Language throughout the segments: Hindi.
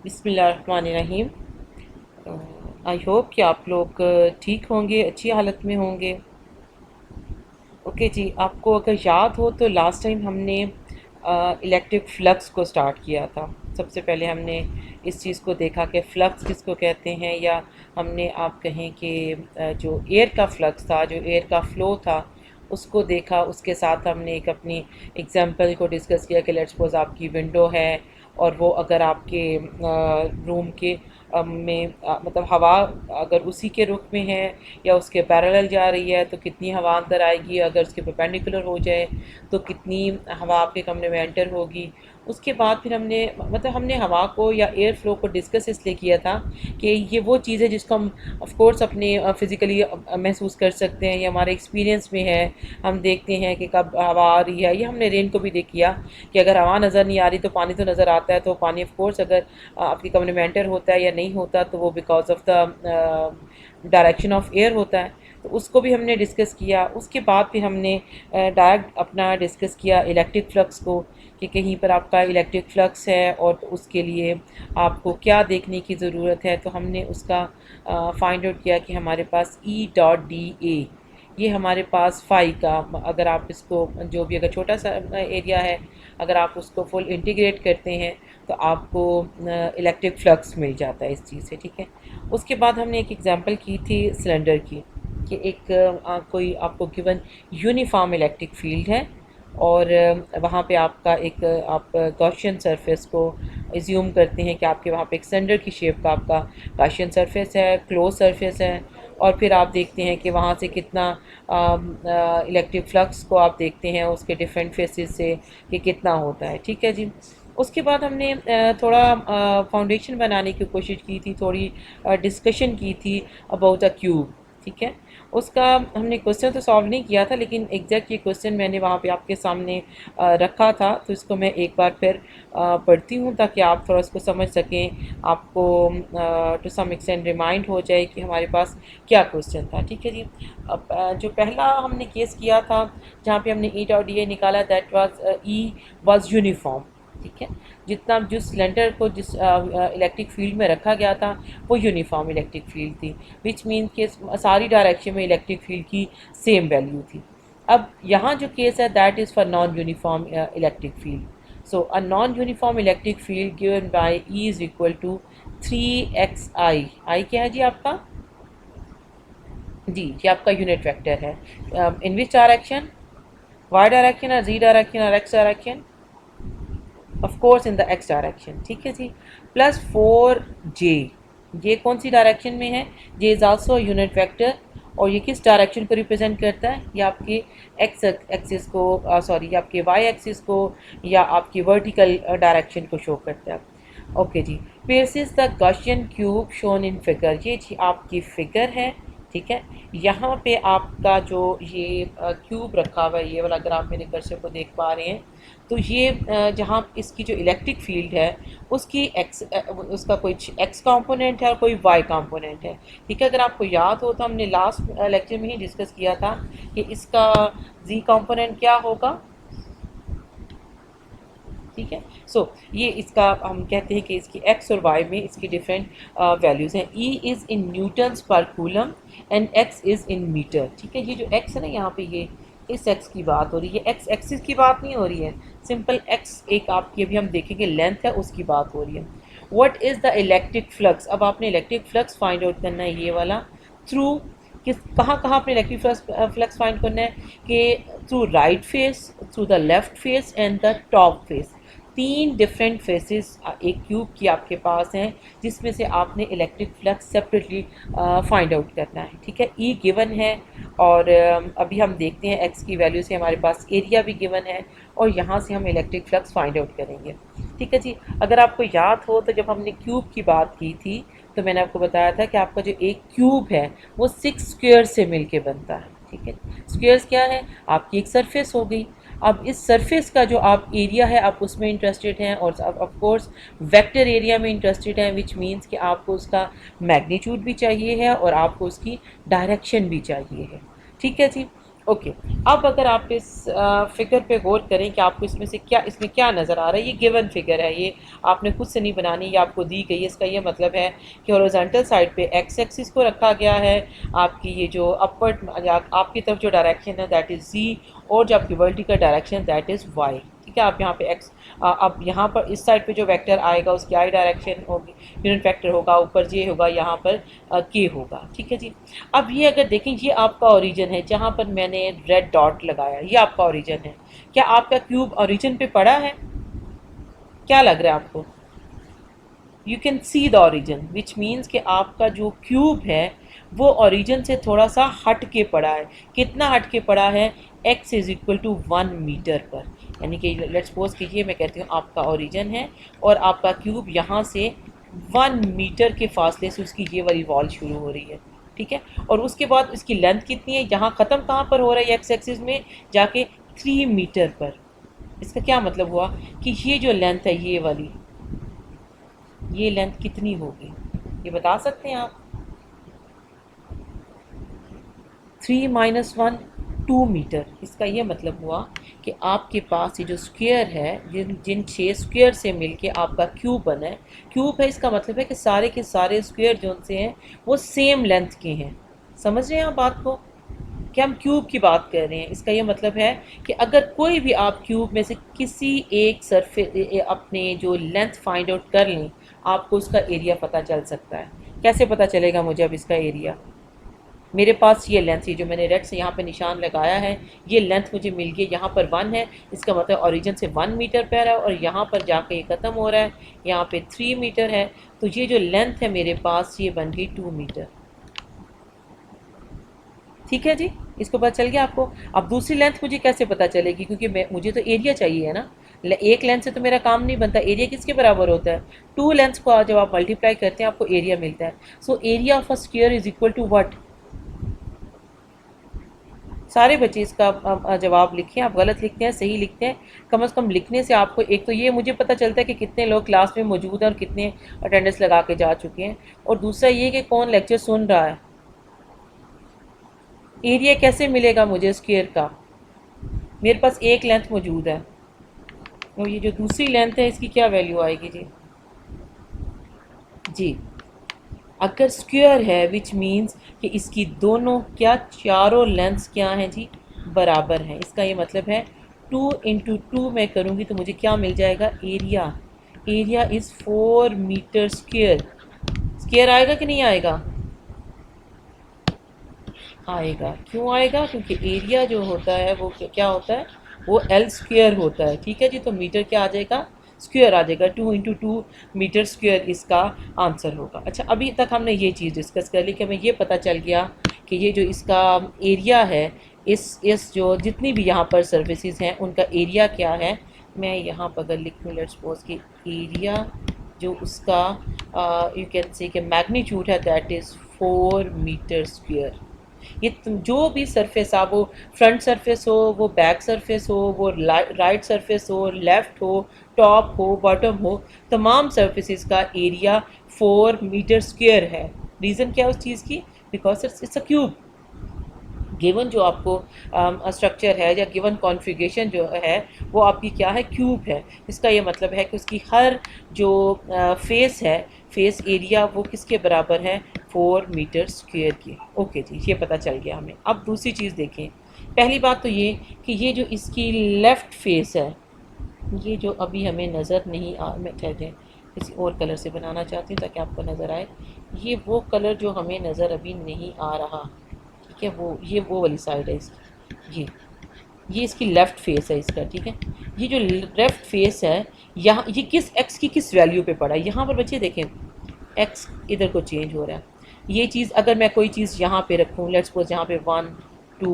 बिस्मिल्लाहिर्रहमानिर्रहीम। आई होप कि आप लोग ठीक होंगे, अच्छी हालत में होंगे। ओके जी, आपको अगर याद हो तो लास्ट टाइम हमने इलेक्ट्रिक फ्लक्स को स्टार्ट किया था। सबसे पहले हमने इस चीज़ को देखा कि फ़्लक्स किसको कहते हैं, या हमने आप कहें कि जो एयर का फ्लक्स था, जो एयर का फ़्लो था, उसको देखा। उसके साथ हमने एक अपनी एग्जांपल को डिस्कस किया कि लेट्स सपोज आपकी विंडो है और वो अगर आपके रूम के में मतलब हवा अगर उसी के रुख में है या उसके पैरेलल जा रही है तो कितनी हवा अंदर आएगी, अगर उसके परपेंडिकुलर हो जाए तो कितनी हवा आपके कमरे में एंटर होगी। उसके बाद फिर हमने मतलब हमने हवा को या एयर फ्लो को डिस्कस इसलिए किया था कि ये वो चीज़ है जिसको हम ऑफ कोर्स अपने फ़िज़िकली महसूस कर सकते हैं, ये हमारे एक्सपीरियंस में है। हम देखते हैं कि कब हवा आ रही है। ये हमने रेन को भी देख किया कि अगर हवा नज़र नहीं आ रही तो पानी तो नज़र आता है। तो पानी ऑफ कोर्स अगर आपके कमरे में एंटर होता है या नहीं होता तो वो because of the direction of air होता है। तो उसको भी हमने डिस्कस किया। उसके बाद फिर हमने डायरेक्ट अपना डिस्कस किया इलेक्ट्रिक फ्लक्स को, कि कहीं पर आपका इलेक्ट्रिक फ्लक्स है और तो उसके लिए आपको क्या देखने की ज़रूरत है। तो हमने उसका फाइंड आउट किया कि हमारे पास E.dA, ये हमारे पास फाई का, अगर आप इसको जो भी अगर छोटा सा एरिया है, अगर आप उसको फुल इंटीग्रेट करते हैं तो आपको इलेक्ट्रिक फ्लक्स मिल जाता है इस चीज़ से। ठीक है। उसके बाद हमने एक एग्जांपल की थी सिलेंडर की, कि एक कोई आपको गिवन यूनिफॉर्म इलेक्ट्रिक फील्ड है और वहाँ पे आपका एक आप गॉसियन सरफेस को एज्यूम करते हैं कि आपके वहाँ पे एक सिलेंडर की शेप का आपका गॉसियन सरफेस है, क्लोज सरफेस है। और फिर आप देखते हैं कि वहाँ से कितना इलेक्ट्रिक फ्लक्स को आप देखते हैं उसके डिफरेंट फेसेस से कि कितना होता है। ठीक है जी। उसके बाद हमने थोड़ा फाउंडेशन बनाने की कोशिश की थी, थोड़ी डिस्कशन की थी अबाउट अ क्यूब। ठीक है। उसका हमने क्वेश्चन तो सॉल्व नहीं किया था, लेकिन एग्जैक्ट ये क्वेश्चन मैंने वहाँ पे आपके सामने रखा था। तो इसको मैं एक बार फिर पढ़ती हूँ ताकि आप थोड़ा इसको समझ सकें, आपको टू सम एक्सटेंट रिमाइंड हो जाए कि हमारे पास क्या क्वेश्चन था। ठीक है जी। अब जो पहला हमने केस किया था जहाँ पे हमने E.dA निकाला, दैट वाज वाज यूनिफॉर्म। ठीक है। जितना जिस सिलेंडर को जिस इलेक्ट्रिक फील्ड में रखा गया था वो यूनिफॉर्म इलेक्ट्रिक फील्ड थी, विच मीन कि सारी डायरेक्शन में इलेक्ट्रिक फील्ड की सेम वैल्यू थी। अब यहाँ जो केस है that is for non uniform electric field. So a non uniform electric field given by E is equal to 3xi। I क्या है जी आपका? जी, ये आपका यूनिट वेक्टर है। इन विच डायरेक्शन? वाई डायरेक्शन और जी डायरेक्शन और x direction? Of course in the x direction. ठीक है जी। प्लस 4j, ये कौन सी डायरेक्शन में है? जे इज़ आल्सो यूनिट वेक्टर। और ये किस डायरेक्शन को रिप्रेजेंट करता है? ये आपके एक्स एक्सिस को, सॉरी, आपके वाई एक्सिस को या आपकी वर्टिकल डायरेक्शन को शो करता है। ओके जी। Passes the Gaussian cube shown in figure, ये जी आपकी फिगर है। ठीक है। यहाँ पे आपका जो ये क्यूब रखा हुआ है, ये वाला, अगर आप मेरे कर्सर को देख पा रहे हैं तो ये जहाँ इसकी जो इलेक्ट्रिक फील्ड है उसकी उसका कोई एक्स कंपोनेंट है और कोई वाई कंपोनेंट है। ठीक है। अगर आपको याद हो तो हमने लास्ट लेक्चर में ही डिस्कस किया था कि इसका जी कंपोनेंट क्या होगा। ठीक है। सो ये इसका हम कहते हैं कि इसकी एक्स और वाई में इसकी डिफरेंट वैल्यूज़ हैं। E is in newtons per coulomb and x is in metre. ठीक है। ये जो एक्स है ना, यहाँ पे ये इस एक्स की बात हो रही है, एक्स एक्सिस की बात नहीं हो रही है। सिंपल एक्स एक आपकी अभी हम देखेंगे लेंथ है, उसकी बात हो रही है। What is the electric flux? अब आपने इलेक्ट्रिक फ्लक्स फाइंड आउट करना है, ये वाला थ्रू किस कहाँ कहाँ आपने इलेक्ट्रिक फ्लक्स फाइंड करना है कि through right face, through the left face and the top face. तीन डिफरेंट फेसेस एक क्यूब की आपके पास हैं जिसमें से आपने electric flux separately find out करना है। ठीक है। ई गिवन है और अभी हम देखते हैं एक्स की वैल्यू से हमारे पास एरिया भी गिवन है और यहाँ से हम इलेक्ट्रिक फ्लक्स फाइंड आउट करेंगे। ठीक है जी। अगर आपको याद हो तो जब हमने क्यूब की बात की थी तो मैंने आपको बताया था कि आपका जो एक क्यूब है वो 6 स्क्वेयर से मिलके बनता है। ठीक है। स्क्वेयर्स क्या है? आपकी एक सरफेस हो गई। अब इस सरफेस का जो आप एरिया है आप उसमें इंटरेस्टेड हैं और ऑफ कोर्स वेक्टर एरिया में इंटरेस्टेड हैं, विच मीन्स कि आपको उसका मैग्नीट्यूड भी चाहिए है और आपको उसकी डायरेक्शन भी चाहिए है। ठीक है जी। ओके। अब अगर आप इस फिगर पे गौर करें कि आपको इसमें क्या नज़र आ रहा है, ये गिवन फिगर है, ये आपने खुद से नहीं बनानी, ये आपको दी गई है। इसका ये मतलब है कि हॉरिजॉन्टल साइड पे एक्स एक्सिस को रखा गया है, आपकी ये जो अपवर्ड आपकी तरफ जो डायरेक्शन है दैट इज़ जी, और जो आपकी vertical direction that is why. ठीक है, आप यहाँ पे एक्स, अब यहाँ पर इस साइड पे जो वेक्टर आएगा उसकी आई डायरेक्शन होगी, यूनिट वेक्टर होगा, ऊपर जे होगा, यहाँ पर के होगा। ठीक है जी। अब ये अगर देखें, ये आपका ओरिजिन है जहाँ पर मैंने रेड डॉट लगाया, ये आपका ओरिजिन है। क्या आपका क्यूब ओरिजिन पे पड़ा है? क्या लग रहा है आपको? You can see the origin which means कि आपका जो क्यूब है वो ओरिजिन से थोड़ा सा हट के पड़ा है। कितना हट के पड़ा है? x is equal to 1 metre पर। यानी कि लेट्स सपोज कीजिए मैं कहती हूँ आपका ओरिजिन है और आपका क्यूब यहाँ से 1 मीटर के फासले से उसकी ये वाली वॉल शुरू हो रही है। ठीक है, और उसके बाद इसकी लेंथ कितनी है? यहाँ ख़त्म कहाँ पर हो रहा है एक्स एक्सिस में? जाके 3 मीटर पर। इसका क्या मतलब हुआ कि ये जो लेंथ है ये वाली, ये लेंथ कितनी होगी ये बता सकते हैं आप? 3 - 1 2 मीटर। इसका ये मतलब हुआ कि आपके पास ये जो स्क्वायर है, जिन जिन 6 स्क्वायर से मिलके आपका क्यूब बना है, क्यूब है इसका मतलब है कि सारे के सारे स्क्वायर जो से हैं वो सेम लेंथ के हैं। समझ रहे हैं आप बात को कि हम क्यूब की बात कर रहे हैं? इसका ये मतलब है कि अगर कोई भी आप क्यूब में से किसी एक सरफेस अपने जो लेंथ फाइंड आउट कर लें, आपको उसका एरिया पता चल सकता है। कैसे पता चलेगा मुझे अब इसका एरिया? मेरे पास ये लेंथ, ये जो मैंने रेड से यहाँ पे निशान लगाया है, ये लेंथ मुझे मिल गई। यहाँ पर 1 है, इसका मतलब ओरिजिन से 1 मीटर पर है, और यहाँ पर जाके ये ख़त्म हो रहा है, यहाँ पे 3 मीटर है। तो ये जो लेंथ है मेरे पास ये बन गई 2 मीटर। ठीक है जी, इसको पता चल गया आपको? अब दूसरी लेंथ मुझे कैसे पता चलेगी? क्योंकि मुझे तो एरिया चाहिए है ना। एक लेंथ से तो मेरा काम नहीं बनता। एरिया किसके बराबर होता है? 2 लेंथ्स को जब आप मल्टीप्लाई करते हैं आपको एरिया मिलता है। So area of a square is equal to what? सारे बच्चे इसका जवाब लिखें। आप गलत लिखते हैं, सही लिखते हैं, कम से कम लिखने से आपको एक तो ये मुझे पता चलता है कि कितने लोग क्लास में मौजूद हैं और कितने अटेंडेंस लगा के जा चुके हैं, और दूसरा ये कि कौन लेक्चर सुन रहा है। एरिया कैसे मिलेगा मुझे स्क्वायर का? मेरे पास एक लेंथ मौजूद है, और ये जो दूसरी लेंथ है इसकी क्या वैल्यू आएगी जी? जी, अगर स्क्वायर है विच मीन्स कि इसकी दोनों क्या चारों लेंथ्स क्या हैं जी? बराबर हैं। इसका ये मतलब है 2 × 2 मैं करूँगी तो मुझे क्या मिल जाएगा? Area. Area is 4 metre square. Square आएगा कि नहीं आएगा? आएगा। क्यों आएगा? क्योंकि एरिया जो होता है वो क्या होता है? वो एल स्क्वायर होता है। ठीक है जी, तो मीटर क्या आ जाएगा? स्क्वायर आ जाएगा। 2 × 2 मीटर स्क्वायर इसका आंसर होगा। अच्छा, अभी तक हमने ये चीज़ डिस्कस कर ली कि हमें ये पता चल गया कि ये जो इसका एरिया है, इस जो जितनी भी यहाँ पर सर्विसेज हैं उनका एरिया क्या है। मैं यहाँ पर अगर लिखूँ लेट्स सपोज कि एरिया जो उसका यू कैन से कि मैग्नीट्यूड है दैट इज़ 4 मीटर स्क्वायर। ये जो भी सरफेस, आप वो फ्रंट सरफेस हो, वो बैक सरफेस हो, वो राइट सरफेस हो, लेफ़्ट हो, टॉप हो, बॉटम हो, तमाम सरफेसेस का एरिया 4 मीटर स्क्वायर है। रीज़न क्या है उस चीज़ की? Because it's a cube. Given जो आपको स्ट्रक्चर है या गिवन कॉन्फ़िगरेशन जो है वो आपकी क्या है? क्यूब है। इसका ये मतलब है कि उसकी हर जो फेस है, फेस एरिया वो किसके बराबर है? 4 मीटर स्क्वायर की। ओके जी, ये पता चल गया हमें। अब दूसरी चीज़ देखें। पहली बात तो ये कि ये जो इसकी लेफ़्ट फेस है, ये जो अभी हमें नज़र नहीं आ, मैं ठहर किसी और कलर से बनाना चाहती हूँ ताकि आपको नज़र आए। ये वो कलर जो हमें नज़र अभी नहीं आ रहा, ठीक है, ये वो वाली साइड है इसकी। ये इसकी लेफ़्ट फेस है इसका। ठीक है, ये जो लेफ़्ट फेस है, यहाँ ये किस एक्स की किस वैल्यू पे पड़ा है? यहाँ पर बच्चे देखें, एक्स इधर को चेंज हो रहा है। ये चीज़ अगर मैं कोई चीज़ यहाँ पे रखूँ, लेट्स सपोज यहाँ पे 1 2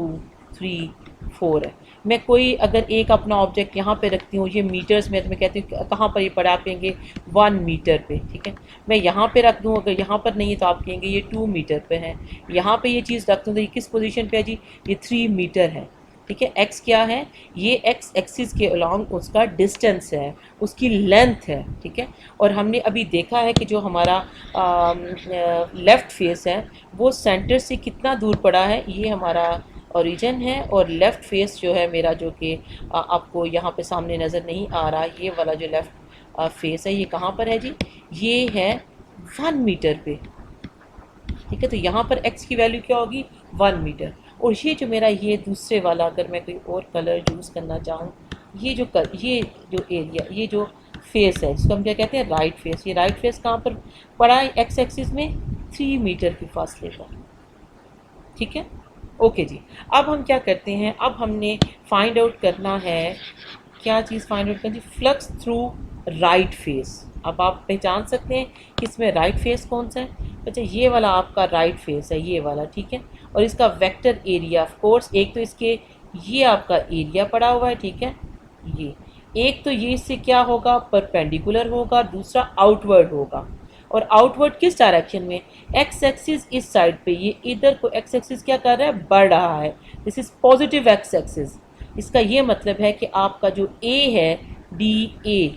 3 4 है, मैं कोई अगर एक अपना ऑब्जेक्ट यहाँ पे रखती हूँ, ये मीटर्स में, तो मैं कहती हूँ कहाँ पर ये पड़ा? आप कहेंगे 1 मीटर पे। ठीक है, मैं यहाँ पे रख दूँ, अगर यहाँ पर नहीं है तो आप कहेंगे ये 2 मीटर पे है। यहाँ पे ये चीज़ रख दूँ तो ये किस पोजीशन पे है जी? ये 3 मीटर है। ठीक है, एक्स क्या है? ये एक्स एक्सिस के अलॉन्ग उसका डिस्टेंस है, उसकी लेंथ है। ठीक है, और हमने अभी देखा है कि जो हमारा लेफ़्ट फेस है वो सेंटर से कितना दूर पड़ा है? ये हमारा ओरिजिन है, और लेफ़्ट फेस जो है मेरा, जो कि आपको यहाँ पे सामने नज़र नहीं आ रहा, ये वाला जो लेफ़्ट फेस है, ये कहाँ पर है जी? ये है 1 मीटर पे। ठीक है, तो यहाँ पर x की वैल्यू क्या होगी? 1 मीटर। और ये जो मेरा ये दूसरे वाला, अगर मैं कोई और कलर यूज़ करना चाहूँ, ये जो एरिया, ये जो फेस है, जिसको हम क्या कहते हैं? Right face. ये राइट फेस कहाँ पर पड़ा है? एक्स एक्सिस में 3 मीटर की फासले पर। ठीक है, ओके जी। अब हम क्या करते हैं, अब हमने फाइंड आउट करना है, क्या चीज़ फाइंड आउट करनी? Flux through right face. अब आप पहचान सकते हैं कि इसमें राइट फेस कौन सा है? अच्छा, ये वाला आपका राइट फेस है, ये वाला, ठीक है। और इसका वेक्टर एरिया, ऑफ कोर्स, एक तो इसके ये आपका एरिया पड़ा हुआ है, ठीक है, ये एक तो ये इससे क्या होगा? परपेंडिकुलर होगा, दूसरा आउटवर्ड होगा। और आउटवर्ड किस डायरेक्शन में? एक्स एक्सिस इस साइड पे, ये इधर को एक्स एक्सिस क्या कर रहा है? बढ़ रहा है। This is positive x axis. इसका ये मतलब है कि आपका जो ए है, डी ए,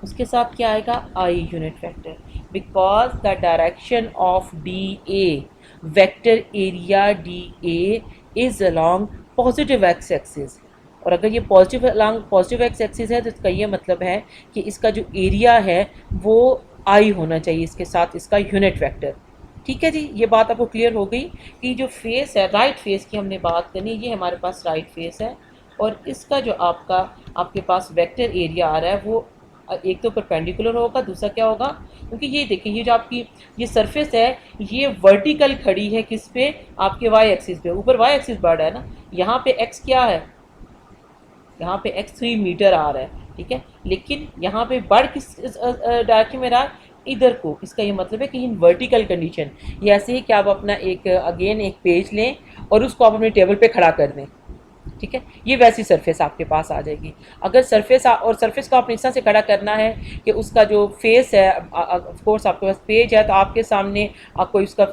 उसके साथ क्या आएगा? I unit vector, because the direction of D A, vector area D A is along positive x axis. और अगर ये पॉजिटिव एक्स एक्सिस है, तो इसका ये मतलब है कि इसका जो एरिया है वो आई होना चाहिए इसके साथ इसका यूनिट वेक्टर। ठीक है जी, ये बात आपको क्लियर हो गई कि जो फेस है, राइट फेस की हमने बात करनी, ये हमारे पास राइट फेस है, और इसका जो आपके पास वेक्टर एरिया आ रहा है, वो एक तो परपेंडिकुलर होगा, दूसरा क्या होगा? क्योंकि ये देखिए, ये जो आपकी ये सरफेस है, ये वर्टिकल खड़ी है किस पे? आपके वाई एक्सिस पे। ऊपर वाई एक्सिस बढ़ रहा है ना, यहाँ पे एक्स क्या है? यहाँ पे x 3 मीटर आ रहा है, ठीक है, लेकिन यहाँ पे बढ़ किस डायरेक्शन में रहा है? इधर को। इसका ये मतलब है कि इन वर्टिकल कंडीशन, ये ऐसे ही कि आप अपना एक अगेन एक पेज लें और उसको आप अपने टेबल पे खड़ा कर दें, ठीक है, ये वैसी सरफेस आपके पास आ जाएगी। अगर और सरफेस को आपने इस तरह से खड़ा करना है कि उसका जो फेस है, ऑफ कोर्स आपके पास पेज है, तो आपके सामने आपको इसका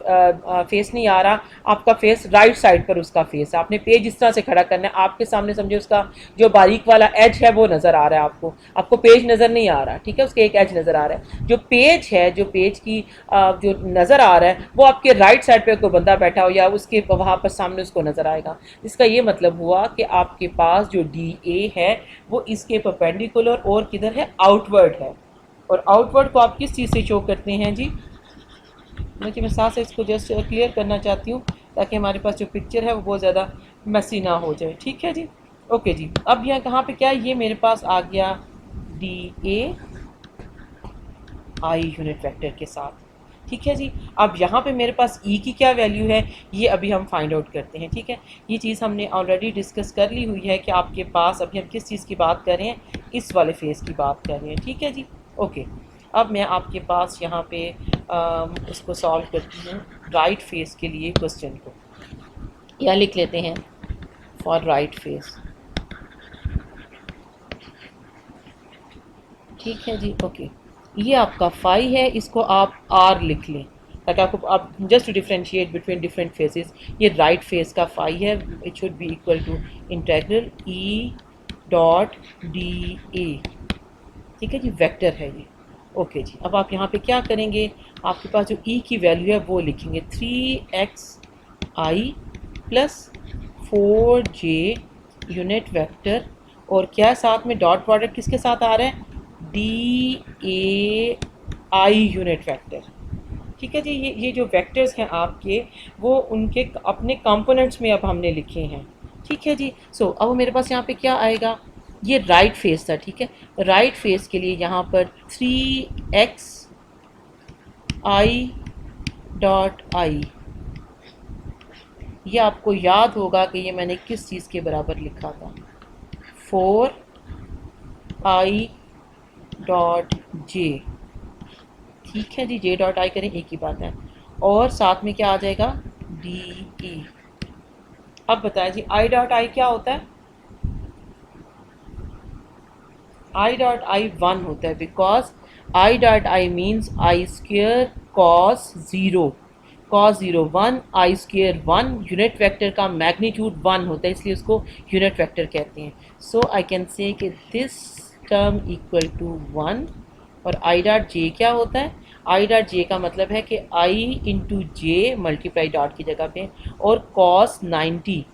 फेस नहीं आ रहा, आपका फेस राइट साइड पर उसका फेस है, आपने पेज इस तरह से खड़ा करना है, आपके सामने समझे उसका जो बारीक वाला एज है वो नज़र आ रहा है, आपको पेज नज़र नहीं आ रहा, ठीक है, उसके एक एज नज़र आ रहा है। जो पेज है, जो पेज की जो नज़र आ रहा है, वो आपके राइट साइड पर कोई बंदा बैठा हो या उसके वहाँ पर सामने उसको नज़र आएगा। इसका ये मतलब हुआ कि आपके पास जो डी ए है वो इसके परपेंडिकुलर और किधर है? आउटवर्ड है। और आउटवर्ड को आप किस चीज़ से शो करते हैं जी? देखिए, मैं साथ से इसको जस्ट क्लियर करना चाहती हूँ ताकि हमारे पास जो पिक्चर है वो बहुत ज़्यादा मैसी ना हो जाए। ठीक है जी, ओके जी। अब यहाँ कहाँ पे क्या है? ये मेरे पास आ गया D A I unit vector के साथ। ठीक है जी, अब यहाँ पे मेरे पास ई की क्या वैल्यू है, ये अभी हम फाइंड आउट करते हैं। ठीक है, ये चीज़ हमने ऑलरेडी डिस्कस कर ली हुई है कि आपके पास, अभी हम किस चीज़ की बात कर रहे हैं? इस वाले फेस की बात कर रहे हैं। ठीक है जी, ओके। अब मैं आपके पास यहाँ पे उसको सॉल्व करती हूँ राइट फेस के लिए क्वेश्चन को, या लिख लेते हैं फॉर राइट फेस। ठीक है जी, ओके। ये आपका फाई है, इसको आप आर लिख लें ताकि आपको, आप just to differentiate between different faces. ये राइट फेस का फाई है, it should be equal to integral E dot d A. ठीक है जी, वेक्टर है ये। ओके जी, अब आप यहाँ पे क्या करेंगे? आपके पास जो ई की वैल्यू है वो लिखेंगे 3xi plus 4j unit vector, और क्या साथ में डॉट प्रोडक्ट किसके साथ आ रहा है? D A I unit vector. ठीक है जी, ये जो वेक्टर्स हैं आपके, वो उनके अपने कंपोनेंट्स में अब हमने लिखे हैं। ठीक है जी, सो अब मेरे पास यहाँ पे क्या आएगा? ये राइट फेस था, ठीक है, राइट फेस के लिए यहाँ पर 3x आई डॉट आई, ये आपको याद होगा कि ये मैंने किस चीज़ के बराबर लिखा था? 4i dot J. ठीक है जी, जे डॉट आई करें, एक ही बात है, और साथ में क्या आ जाएगा? D E. अब बताएं जी, आई डॉट आई क्या होता है? आई डॉट आई 1 होता है, because I dot I means I square cos 0, cos 0 1, I square 1, unit vector का मैग्नीट्यूड 1 होता है, इसलिए उसको यूनिट वेक्टर कहते हैं। सो आई कैन से कि दिस टर्म इक्वल टू 1। और आई डॉट जे क्या होता है? आई डॉट जे का मतलब है कि आई इंटू जे मल्टीप्लाई डॉट की जगह पे, और कॉस 90,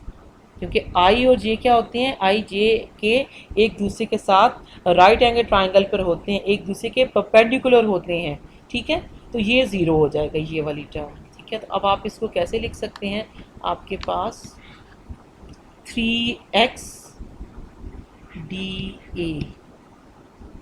क्योंकि आई और जे क्या होते हैं, आई जे के एक दूसरे के साथ राइट एंगल ट्राइंगल पर होते हैं, एक दूसरे के परपेंडिकुलर होते हैं, ठीक है। तो ये ज़ीरो हो जाएगा ये वाली टर्म, ठीक है। तो अब आप इसको कैसे लिख सकते हैं, आपके पास 3x डी ए,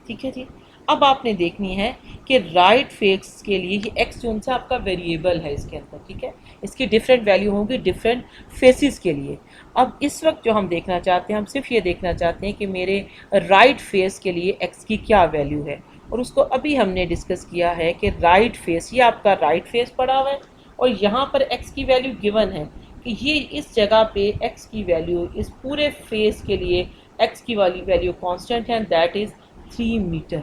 ठीक है जी। अब आपने देखनी है कि राइट फेस के लिए ये एक्स जो सा आपका वेरिएबल है इसके अंदर, ठीक है, इसकी डिफरेंट वैल्यू होंगी डिफरेंट फेसिस के लिए। अब इस वक्त जो हम देखना चाहते हैं, हम सिर्फ ये देखना चाहते हैं कि मेरे राइट फेस के लिए एक्स की क्या वैल्यू है, और उसको अभी हमने डिस्कस किया है कि राइट फेस, ये आपका राइट फेस पड़ा हुआ है और यहाँ पर एक्स की वैल्यू गिवन है कि ये इस जगह पे एक्स की वैल्यू इस पूरे फेस के लिए एक्स की वाली वैल्यू कांस्टेंट है, that is 3 metre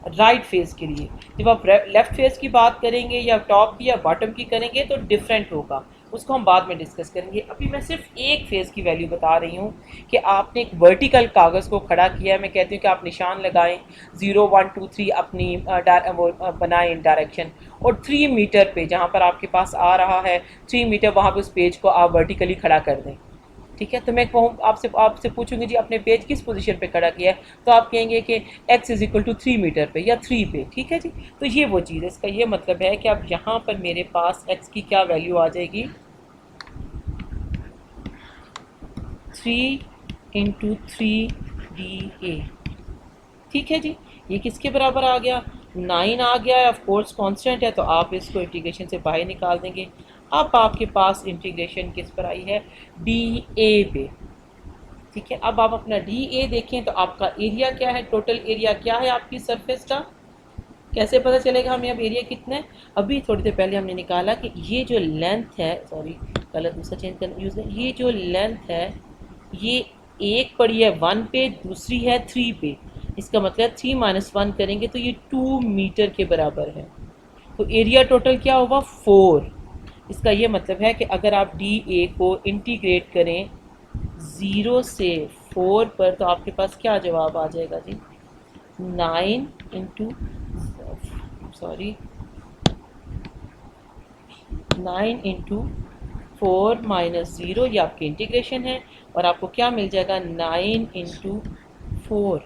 right face के लिए। जब आप लेफ्ट फेस की बात करेंगे या टॉप की या बॉटम की करेंगे तो डिफरेंट होगा, उसको हम बाद में डिस्कस करेंगे। अभी मैं सिर्फ एक फेस की वैल्यू बता रही हूँ कि आपने एक वर्टिकल कागज़ को खड़ा किया है, मैं कहती हूँ कि आप निशान लगाएं 0 1 2 3 अपनी वो बनाएं डायरेक्शन, और 3 मीटर पे जहाँ पर आपके पास आ रहा है 3 मीटर, वहाँ पे उस पेज को आप वर्टिकली खड़ा कर दें, ठीक है। तो मैं कहूँ आपसे पूछूंगी जी अपने पेज किस पोजीशन पे खड़ा किया है, तो आप कहेंगे कि x is equal to 3 metre पे या 3 पे, ठीक है जी। तो ये वो चीज़ है, इसका ये मतलब है कि अब यहाँ पर मेरे पास x की क्या वैल्यू आ जाएगी, 3 इंटू 3 DA, ठीक है जी। ये किसके बराबर आ गया, 9 आ गया है, ऑफ कोर्स कांस्टेंट है तो आप इसको इंटीग्रेशन से बाहर निकाल देंगे। अब आपके पास इंटीग्रेशन किस पर आई है, DA पे, ठीक है। अब आप अपना DA देखें तो आपका एरिया क्या है, टोटल एरिया क्या है आपकी सरफेस का, कैसे पता चलेगा हमें अब एरिया कितना है। अभी थोड़ी देर पहले हमने निकाला कि ये जो लेंथ है, सॉरी कलर दूसरा चेंज करना यूज़ है, ये जो लेंथ है ये एक पड़ी है 1 पे, दूसरी है 3 पे, इसका मतलब 3 माइनस 1 करेंगे तो ये 2 मीटर के बराबर है। तो एरिया टोटल क्या होगा 4। इसका ये मतलब है कि अगर आप DA को इंटीग्रेट करें 0 से 4 पर तो आपके पास क्या जवाब आ जाएगा जी, 9 इंटू सॉरी 9 इंटू 4 माइनस 0, ये आपकी इंटीग्रेशन है, और आपको क्या मिल जाएगा 9 इंटू 4,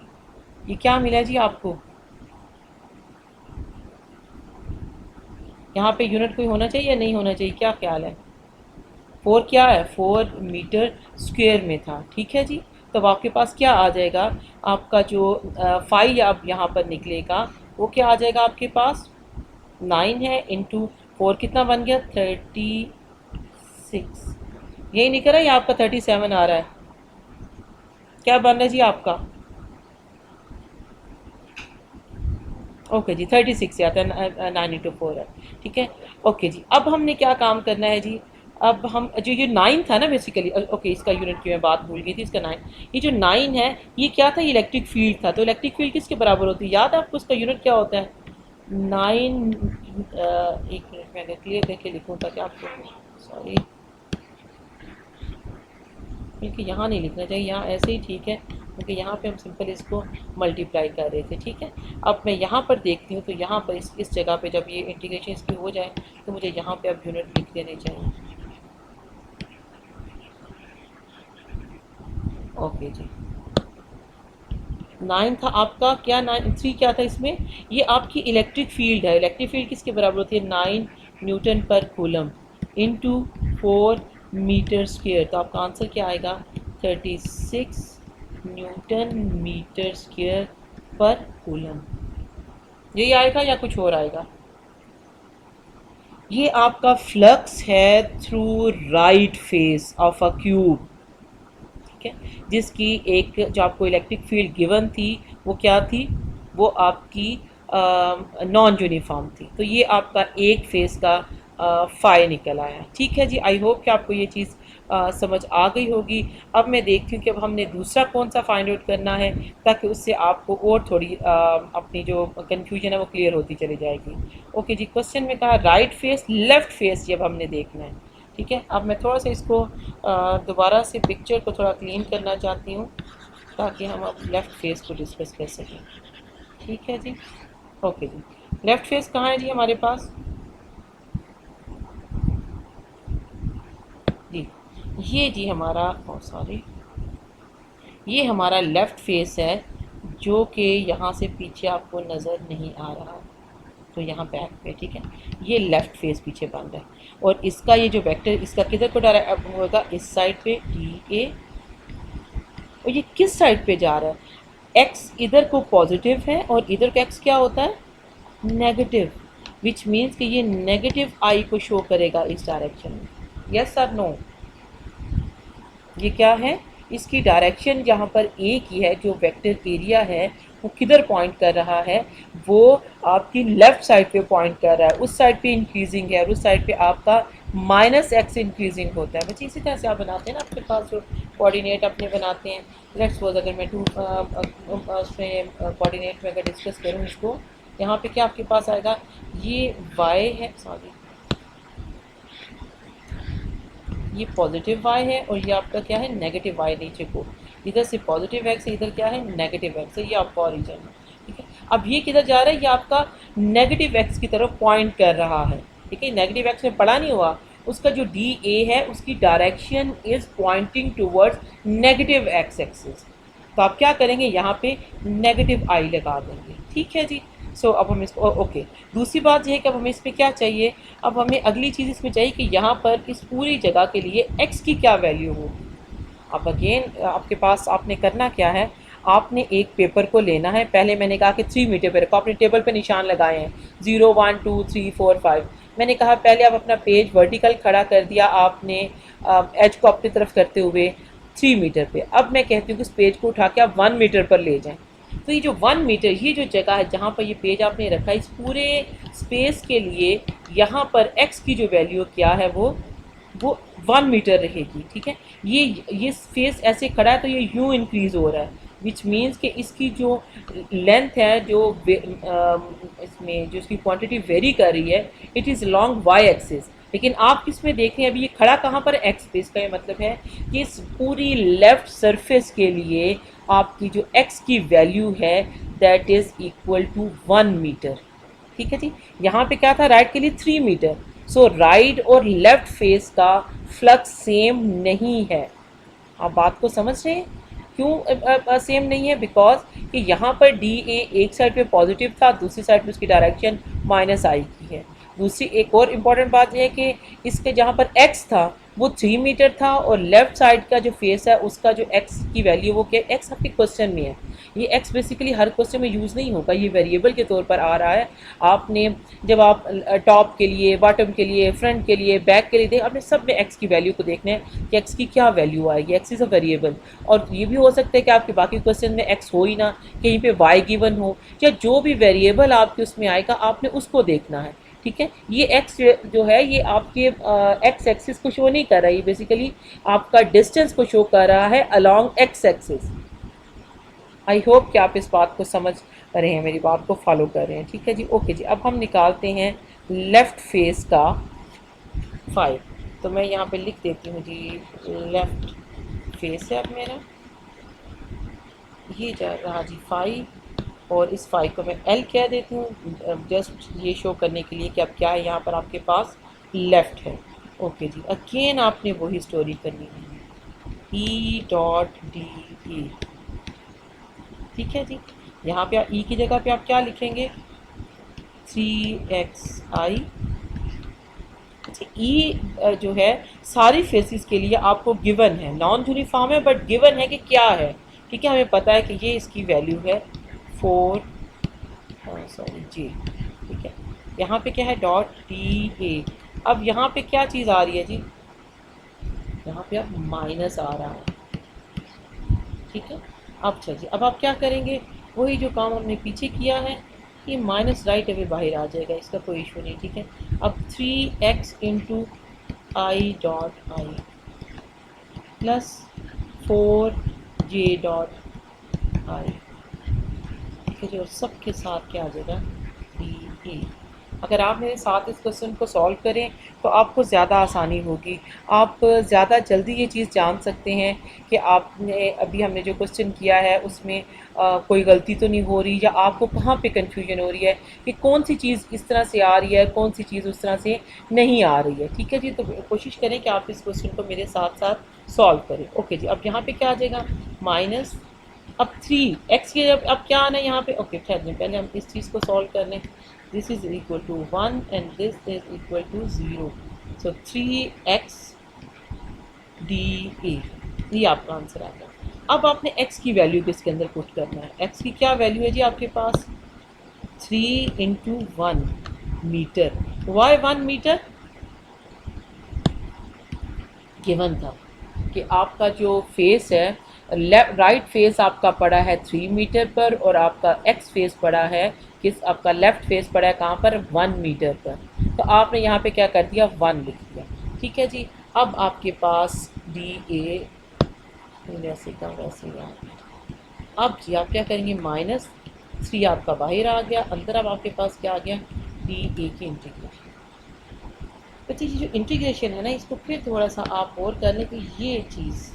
ये क्या मिला जी आपको, यहाँ पे यूनिट कोई होना चाहिए या नहीं होना चाहिए, क्या ख्याल है, 4 क्या है, 4 मीटर स्क्वायर में था, ठीक है जी। तब आपके पास क्या आ जाएगा, आपका जो 5 अब यहाँ पर निकलेगा वो क्या आ जाएगा आपके पास, 9 है इंटू 4 कितना बन गया 36, यही निकल रहा है या आपका 37 आ रहा है, क्या बन रहा है जी आपका, ओके जी 36 आता है, 9 इंटू 4 है, ठीक है। ओके जी, अब हमने क्या काम करना है जी, अब हम जो ये 9 था ना बेसिकली, ओके इसका यूनिट की मैं बात भूल गई थी, इसका 9, ये जो 9 है ये क्या था, इलेक्ट्रिक फील्ड था। तो इलेक्ट्रिक फील्ड किसके बराबर होती है, याद है आपको उसका यूनिट क्या होता है, 9 एक मिनट मैं क्लियर करके लिखूँ ताकि आपको, सॉरी क्योंकि यहाँ नहीं लिखना चाहिए, यहाँ ऐसे ही ठीक है, क्योंकि यहाँ पे हम सिंपल इसको मल्टीप्लाई कर रहे थे, ठीक है। अब मैं यहाँ पर देखती हूँ तो यहाँ पर इस जगह पे जब ये इंटीग्रेशन इसकी हो जाए तो मुझे यहाँ पे अब यूनिट लिख देने चाहिए, ओके जी। 9 था आपका, क्या 3 क्या था इसमें, ये आपकी इलेक्ट्रिक फील्ड है। इलेक्ट्रिक फील्ड किसके बराबर होती है, 9 न्यूटन पर कूलम इंटू 4 मीटर स्क्वायर, तो आपका आंसर क्या आएगा 36 न्यूटन मीटर स्क्वायर पर कूलम, यही आएगा या कुछ और आएगा। ये आपका फ्लक्स है through right face of a cube, ठीक है, जिसकी एक जो आपको इलेक्ट्रिक फील्ड गिवन थी वो क्या थी, वो आपकी नॉन यूनिफॉर्म थी। तो ये आपका एक फेस का फाई निकल आया, ठीक है जी। आई होप कि आपको ये चीज़ समझ आ गई होगी। अब मैं देखती हूँ कि अब हमने दूसरा कौन सा फाइंड आउट करना है ताकि उससे आपको और थोड़ी अपनी जो कन्फ्यूजन है वो क्लियर होती चली जाएगी। ओके जी, क्वेश्चन में कहा राइट फेस लेफ़्ट फेस जब हमने देखना है, ठीक है। अब मैं थोड़ा सा इसको दोबारा से पिक्चर को थोड़ा क्लीन करना चाहती हूँ ताकि हम अब लेफ़्ट फेस को डिस्कस कर सकें, ठीक है जी। ओके जी, लेफ़्ट फेस कहाँ है जी हमारे पास जी, ये जी हमारा सॉरी, ये हमारा लेफ़्ट फेस है जो कि यहाँ से पीछे आपको नज़र नहीं आ रहा, तो यहाँ बैक पे, ठीक है, ये लेफ़्ट फेस पीछे बन रहा है। और इसका ये जो वेक्टर इसका किधर को डायरेक्ट होगा, इस साइड पे डी ए, और ये किस साइड पे जा रहा है, एक्स इधर को पॉजिटिव है और इधर का एक्स क्या होता है, नेगेटिव, विच मीन्स कि ये नेगेटिव आई को शो करेगा इस डायरेक्शन में। यस और नो, ये क्या है, इसकी डायरेक्शन जहाँ पर ए की है, जो वेक्टर एरिया है वो किधर पॉइंट कर रहा है, वो आपकी लेफ़्ट साइड पे पॉइंट कर रहा है, उस साइड पे इंक्रीजिंग है और उस साइड पे आपका माइनस एक्स इंक्रीजिंग होता है। बच्चे इसी तरह से आप बनाते हैं ना, आपके पास जो कोऑर्डिनेट अपने बनाते हैं। लेट्स सपोज अगर मैं उसमें कोऑर्डिनेट में अगर डिस्कस करूँ इसको, यहाँ पे क्या आपके पास आएगा, ये वाई है, सॉरी ये पॉजिटिव y है और ये आपका क्या है, नेगेटिव y, नीचे को इधर से पॉजिटिव x है, इधर क्या है, नेगेटिव x है, ये आपका ओरिजिन है, ठीक है। अब ये किधर जा रहा है, ये आपका नेगेटिव x की तरफ पॉइंट कर रहा है, ठीक है। नेगेटिव x में पड़ा नहीं हुआ, उसका जो डी ए है उसकी direction is pointing towards negative x axis, तो आप क्या करेंगे, यहाँ पे नेगेटिव आई लगा देंगे, ठीक है जी। सो अब हम इसको ओके, दूसरी बात यह है कि अब हमें इस पर क्या चाहिए, अब हमें अगली चीज़ इसमें चाहिए कि यहाँ पर इस पूरी जगह के लिए x की क्या वैल्यू होगी। अब अगेन आपके पास आपने करना क्या है, आपने एक पेपर को लेना है, पहले मैंने कहा कि 3 मीटर पे रखो, आपने टेबल पे निशान लगाए हैं 0 1 2 3 4 5, मैंने कहा पहले आप अपना पेज वर्टिकल खड़ा कर दिया आपने, एज को अपनी तरफ करते हुए 3 मीटर पे। अब मैं कहती हूँ कि उस पेज को उठा के आप 1 मीटर पर ले जाएं, तो ये जो 1 मीटर, ये जो जगह है जहाँ पर ये पेज आपने रखा है, इस पूरे स्पेस के लिए यहाँ पर x की जो वैल्यू क्या है वो 1 मीटर रहेगी, ठीक है। ये स्पेस ऐसे खड़ा है तो ये यूँ इंक्रीज़ हो रहा है, विच मीन्स कि इसकी जो लेंथ है, जो इसमें जो इसकी क्वांटिटी वेरी कर रही है, it is along y axis. लेकिन आप किस में देख रहे हैं, अभी ये खड़ा कहाँ पर, एक्स पे, इसका ये मतलब है कि इस पूरी लेफ़्ट सरफेस के लिए आपकी जो x की वैल्यू है that is equal to 1 metre, ठीक है जी। यहाँ पे क्या था, राइट के लिए 3 मीटर, सो राइट और लेफ़्ट फेस का फ्लक्स सेम नहीं है। आप बात को समझ रहे हैं, क्यों सेम नहीं है, बिकॉज कि यहाँ पर डी ए एक साइड पे पॉजिटिव था, दूसरी साइड पे उसकी डायरेक्शन माइनस आई की है। दूसरी एक और इम्पॉर्टेंट बात यह है कि इसके जहाँ पर x था वो 3 मीटर था और लेफ़्ट साइड का जो फेस है उसका जो x की वैल्यू वो क्या, x आपके क्वेश्चन में है, ये x बेसिकली हर क्वेश्चन में यूज़ नहीं होगा, ये वेरिएबल के तौर पर आ रहा है। आपने जब आप टॉप के लिए, बॉटम के लिए, फ्रंट के लिए, बैक के लिए देख, आपने सब में x की वैल्यू को देखना है कि x की क्या वैल्यू आएगी, x इज़ अ वेरिएबल। और ये भी हो सकता है कि आपके बाकी क्वेश्चन में x हो ही ना, कहीं पे y गिवन हो, या जो भी वेरिएबल आपके उसमें आएगा आपने उसको देखना है, ठीक है। ये x जो है ये आपके x एक्सिस को शो नहीं कर रहा है, ये बेसिकली आपका डिस्टेंस को शो कर रहा है along x axis. I hope कि आप इस बात को समझ रहे हैं, मेरी बात को फॉलो कर रहे हैं, ठीक है जी। ओके जी, अब हम निकालते हैं लेफ़्ट फेस का 5, तो मैं यहाँ पे लिख देती हूँ जी, लेफ़्ट फेस है अब मेरा, ये जा रहा जी 5, और इस 5 को मैं L कह देती हूँ, जस्ट ये शो करने के लिए कि अब क्या है, यहाँ पर आपके पास लेफ़्ट है। ओके जी, अगेन आपने वही स्टोरी करनी है, E डॉट डी ई, ठीक है जी। यहाँ पे E की जगह पे आप क्या लिखेंगे, 3xi। अच्छा, E जो है सारी फेसिस के लिए आपको गिवन है, नॉन यूनिफॉर्म है बट गिवन है कि क्या है, ठीक है। हमें पता है कि ये इसकी वैल्यू है 4 सॉरी जी, ठीक है। यहाँ पे क्या है, डॉट डी ए। अब यहाँ पे क्या चीज़ आ रही है जी, यहाँ पे अब माइनस आ रहा है, ठीक है। अच्छा जी, अब आप क्या करेंगे, वही जो काम हमने पीछे किया है, ये माइनस राइट अवे बाहर आ जाएगा, इसका कोई इशू नहीं, ठीक है। अब 3x into I dot I plus 4j dot I, ठीक है जी, और सबके साथ क्या आ जाएगा, डी ए। अगर आप मेरे साथ इस क्वेश्चन को सॉल्व करें तो आपको ज़्यादा आसानी होगी, आप ज़्यादा जल्दी ये चीज़ जान सकते हैं कि आपने अभी हमने जो क्वेश्चन किया है उसमें कोई गलती तो नहीं हो रही, या आपको कहाँ पे कन्फ्यूजन हो रही है कि कौन सी चीज़ इस तरह से आ रही है, कौन सी चीज़ उस तरह से नहीं आ रही है। ठीक है जी, तो कोशिश करें कि आप इस क्वेश्चन को मेरे साथ साथ सॉल्व करें। ओके जी, अब यहाँ पे क्या आ जाएगा, माइनस, अब 3x के अब क्या आना है यहाँ पे, ओके ठहर जाए, पहले हम इस चीज़ को सॉल्व कर लें। This is equal to 1 and this is equal to 0, so 3x d A, ये आपका आंसर आ गया। अब आपने x की वैल्यू किसके अंदर पुट करना है, x की क्या वैल्यू है जी आपके पास, 3 into 1 metre. Y 1 metre, given था कि आपका जो फेस है, राइट फेस आपका पड़ा है 3 मीटर पर, और आपका एक्स फेस पड़ा है, किस आपका लेफ्ट फेस पड़ा है कहाँ पर, 1 मीटर पर। तो आपने यहाँ पे क्या कर दिया, 1 लिख दिया। ठीक है जी, अब आपके पास डी ए, वैसे का वैसे यहाँ, अब जी आप क्या करेंगे, -3 आपका बाहर आ गया, अंदर अब आपके पास क्या आ गया, डी ए की इंटीग्रेशन। बच्चे ये जो इंटीग्रेशन है ना, इसको फिर थोड़ा सा आप और कर लें कि ये चीज़,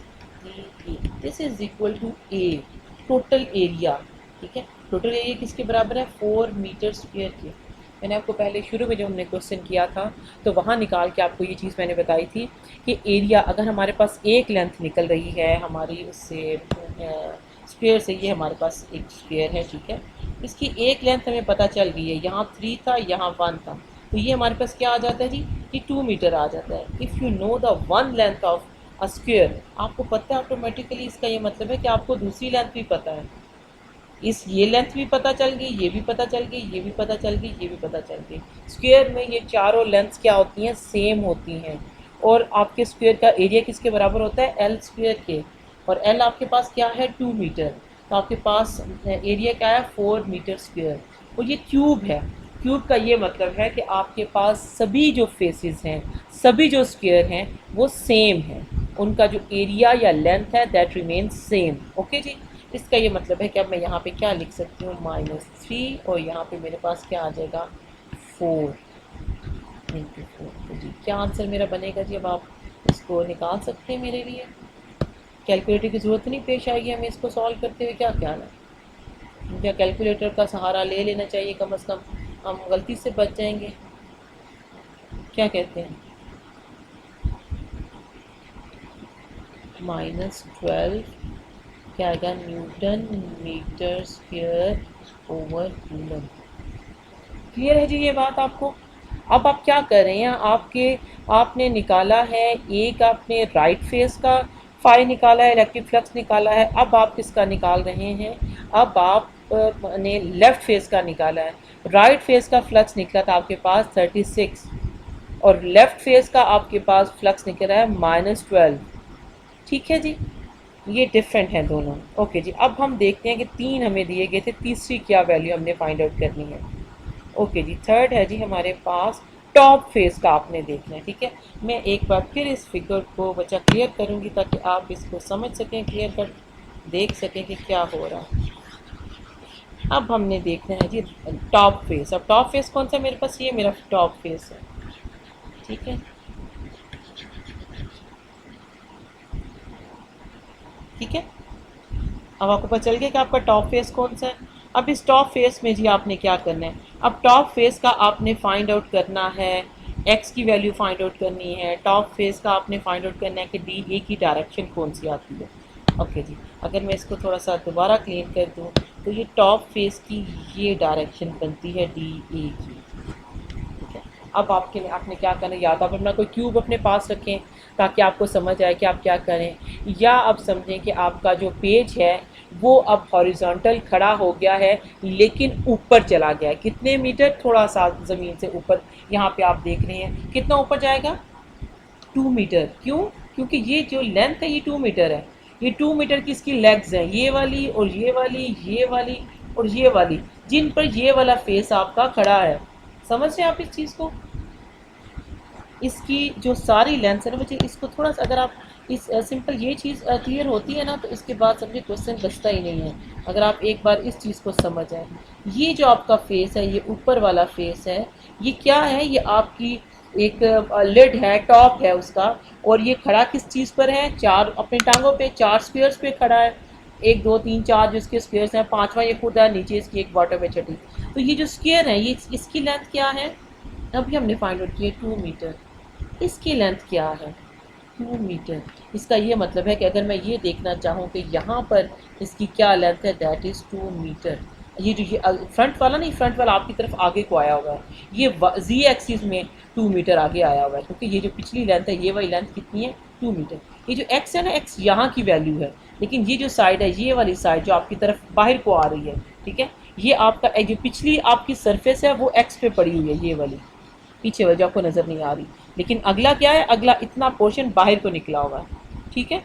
this is equal to a, total area. ठीक है, टोटल एरिया किसके बराबर है, 4 मीटर स्क्वायर के। मैंने आपको पहले शुरू में जो हमने क्वेश्चन किया था तो वहाँ निकाल के आपको ये चीज़ मैंने बताई थी कि एरिया अगर हमारे पास एक लेंथ निकल रही है हमारी उससे स्क्वायर से, ये हमारे पास एक स्क्वायर है, ठीक है, इसकी एक लेंथ हमें पता चल गई है, यहाँ 3 था, यहाँ 1 था, तो ये हमारे पास क्या आ जाता है जी, कि 2 मीटर आ जाता है। If you know the one length of a square, आपको पता है ऑटोमेटिकली, इसका ये मतलब है कि आपको दूसरी लेंथ भी पता है, इस ये लेंथ भी पता चल गई, ये भी पता चल गई, ये भी पता चल गई, ये भी पता चल गई। स्क्वायर में ये चारों लेंथ्स क्या होती हैं, सेम होती हैं, और आपके स्क्वायर का एरिया किसके बराबर होता है, एल स्क्वायर के, और एल आपके पास क्या है, 2 मीटर, तो आपके पास एरिया क्या है, 4 मीटर स्क्वायर। और ये क्यूब है, क्यूब का ये मतलब है कि आपके पास सभी जो फेसेस हैं, सभी जो स्क्वायर हैं वो सेम हैं, उनका जो एरिया या लेंथ है दैट रिमेन सेम। ओके जी, इसका ये मतलब है कि अब मैं यहाँ पे क्या लिख सकती हूँ, -3, और यहाँ पे मेरे पास क्या आ जाएगा, 4 इंटू 4। तो जी क्या आंसर मेरा बनेगा जी, अब आप इसको निकाल सकते हैं मेरे लिए, कैलकुलेटर की ज़रूरत नहीं पेश आएगी हमें इसको सॉल्व करते हुए, क्या ख्याल है, मुझे कैलकुलेटर का सहारा ले लेना चाहिए, कम से कम हम गलती से बच जाएंगे, क्या कहते हैं, -12 क्या आएगा, newton metre square over coulomb. Clear है जी ये बात आपको। अब आप क्या कर रहे हैं, आपने निकाला है, एक आपने राइट फेस का फाई निकाला है, इलेक्ट्रिक फ्लक्स निकाला है, अब आप किसका निकाल रहे हैं, अब आप ने लेफ्ट फेस का निकाला है। राइट फेस का फ्लक्स निकला था आपके पास 36, और लेफ्ट फेस का आपके पास फ्लक्स निकल रहा है -12। ठीक है जी, ये डिफरेंट है दोनों। ओके जी, अब हम देखते हैं कि 3 हमें दिए गए थे, तीसरी क्या वैल्यू हमने फाइंड आउट करनी है। ओके जी, थर्ड है जी हमारे पास टॉप फेस का आपने देखना है। ठीक है, मैं एक बार फिर इस फिगर को बच्चा क्लियर करूँगी ताकि आप इसको समझ सकें, क्लियर कर देख सकें कि क्या हो रहा है। अब हमने देखना है जी टॉप फेस। अब टॉप फेस कौन सा मेरे पास, ये मेरा टॉप फेस है। ठीक है, ठीक है, अब आपको पता चल गया कि आपका टॉप फेस कौन सा है। अब इस टॉप फेस में जी आपने क्या करना है, अब टॉप फेस का आपने फाइंड आउट करना है, एक्स की वैल्यू फाइंड आउट करनी है, टॉप फेस का आपने फाइंड आउट करना है कि डी ए की डायरेक्शन कौन सी आती है। ओके जी, अगर मैं इसको थोड़ा सा दोबारा क्लीन कर दूँ तो ये टॉप फेस की ये डायरेक्शन बनती है डी ए की। अब आपने क्या करना है, या तो आप अपना कोई क्यूब अपने पास रखें ताकि आपको समझ आए कि आप क्या करें, या अब समझें कि आपका जो पेज है वो अब हॉरिजॉन्टल खड़ा हो गया है लेकिन ऊपर चला गया है, कितने मीटर, थोड़ा सा ज़मीन से ऊपर, यहाँ पे आप देख रहे हैं कितना ऊपर जाएगा, 2 मीटर। क्यों, क्योंकि ये जो लेंथ है ये 2 मीटर है, ये 2 मीटर की इसकी लेग्स हैं, ये वाली और ये वाली, ये वाली और ये वाली, जिन पर ये वाला फेस आपका खड़ा है। समझ रहे हैं आप इस चीज़ को, इसकी जो सारी लेंथ है ना बच्चे, इसको थोड़ा सा अगर आप इस सिंपल ये चीज़ क्लियर होती है ना, तो इसके बाद समझे क्वेश्चन बचता ही नहीं है, अगर आप एक बार इस चीज़ को समझ आए। ये जो आपका फेस है, ये ऊपर वाला फेस है, ये क्या है, ये आपकी एक लिड है, टॉप है उसका, और ये खड़ा किस चीज़ पर है, चार अपने टांगों पे, चार स्क्वेयर्स पे खड़ा है, एक दो तीन चार जो इसके स्क्वेयर्स हैं, पांचवा ये खुद है, नीचे इसकी एक बॉटम है छठी। तो ये जो स्क्वेयर है, ये इसकी लेंथ क्या है, अभी हमने फाइंड आउट किया 2 मीटर। इसकी लेंथ क्या है, 2 मीटर। इसका ये मतलब है कि अगर मैं ये देखना चाहूँ कि यहाँ पर इसकी क्या लेंथ है, दैट इज़ 2 मीटर। ये फ्रंट वाला नहीं, फ्रंट वाला आपकी तरफ आगे को आया हुआ है, ये जी एक्सिस में 2 मीटर आगे आया हुआ है, क्योंकि ये जो पिछली लेंथ है, ये वाली लेंथ कितनी है, 2 मीटर। ये जो एक्स है ना, एक्स यहाँ की वैल्यू है, लेकिन ये जो साइड है, ये वाली साइड जो आपकी तरफ बाहर को आ रही है, ठीक है, ये आपका जो पिछली आपकी सरफेस है वो एक्स पे पड़ी हुई है, ये वाली पीछे वाली जो आपको नज़र नहीं आ रही। लेकिन अगला क्या है, अगला इतना पोर्शन बाहर को निकला हुआ है, ठीक है।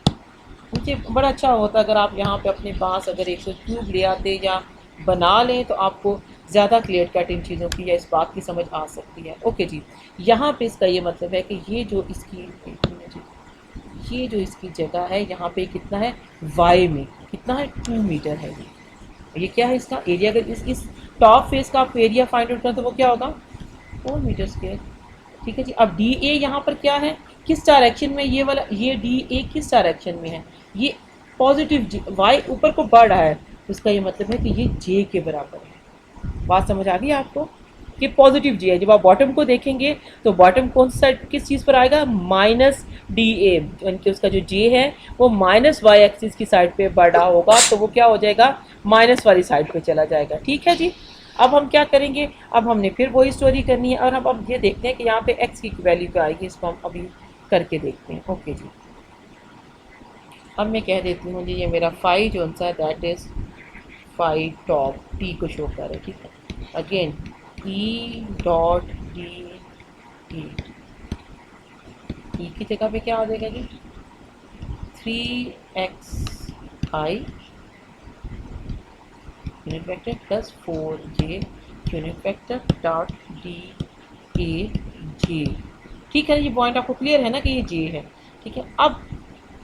मुझे बड़ा अच्छा होता अगर आप यहाँ पे अपने पास अगर एक क्यूब ले आते या बना लें, तो आपको ज़्यादा क्लियर कट इन चीज़ों की या इस बात की समझ आ सकती है। ओके जी, यहाँ पे इसका ये मतलब है कि ये जो इसकी जगह है, यहाँ पे कितना है, वाई में कितना है, 2 मीटर है। ये क्या है इसका एरिया, अगर इस टॉप फेस का आपको एरिया फाइंड आउट करना तो वो क्या होगा, 4 मीटर स्क्वायर, ठीक है जी। अब डी ए यहाँ पर क्या है, किस डायरेक्शन में, ये वाला ये डी ए किस डायरेक्शन में है, ये पॉजिटिव वाई ऊपर को बढ़ रहा है, उसका ये मतलब है कि ये जे के बराबर है। बात समझ आ गई आपको, कि पॉजिटिव जे है। जब आप बॉटम को देखेंगे तो बॉटम कौन सी साइड किस चीज़ पर आएगा, माइनस डी ए, यानी कि उसका जो जे है वो माइनस वाई एक्सिस की साइड पे बढ़ा होगा, तो वो क्या हो जाएगा, माइनस वाली साइड पे चला जाएगा, ठीक है जी। अब हम क्या करेंगे, अब हमने फिर वही स्टोरी करनी है, और अब ये देखते हैं कि यहाँ पे एक्स की वैल्यू क्या आएगी, इसको हम अभी करके देखते हैं। ओके जी, अब मैं कह देती हूँ जी, ये मेरा फाई जो सा that is phi top t को शो कर है, ठीक है। Again E dot d t, E की जगह पे क्या आ जाएगा जी, 3xi unit vector plus 4j unit vector dot d a j, ठीक है। ये पॉइंट आपको क्लियर है ना कि ये जे है, ठीक है। अब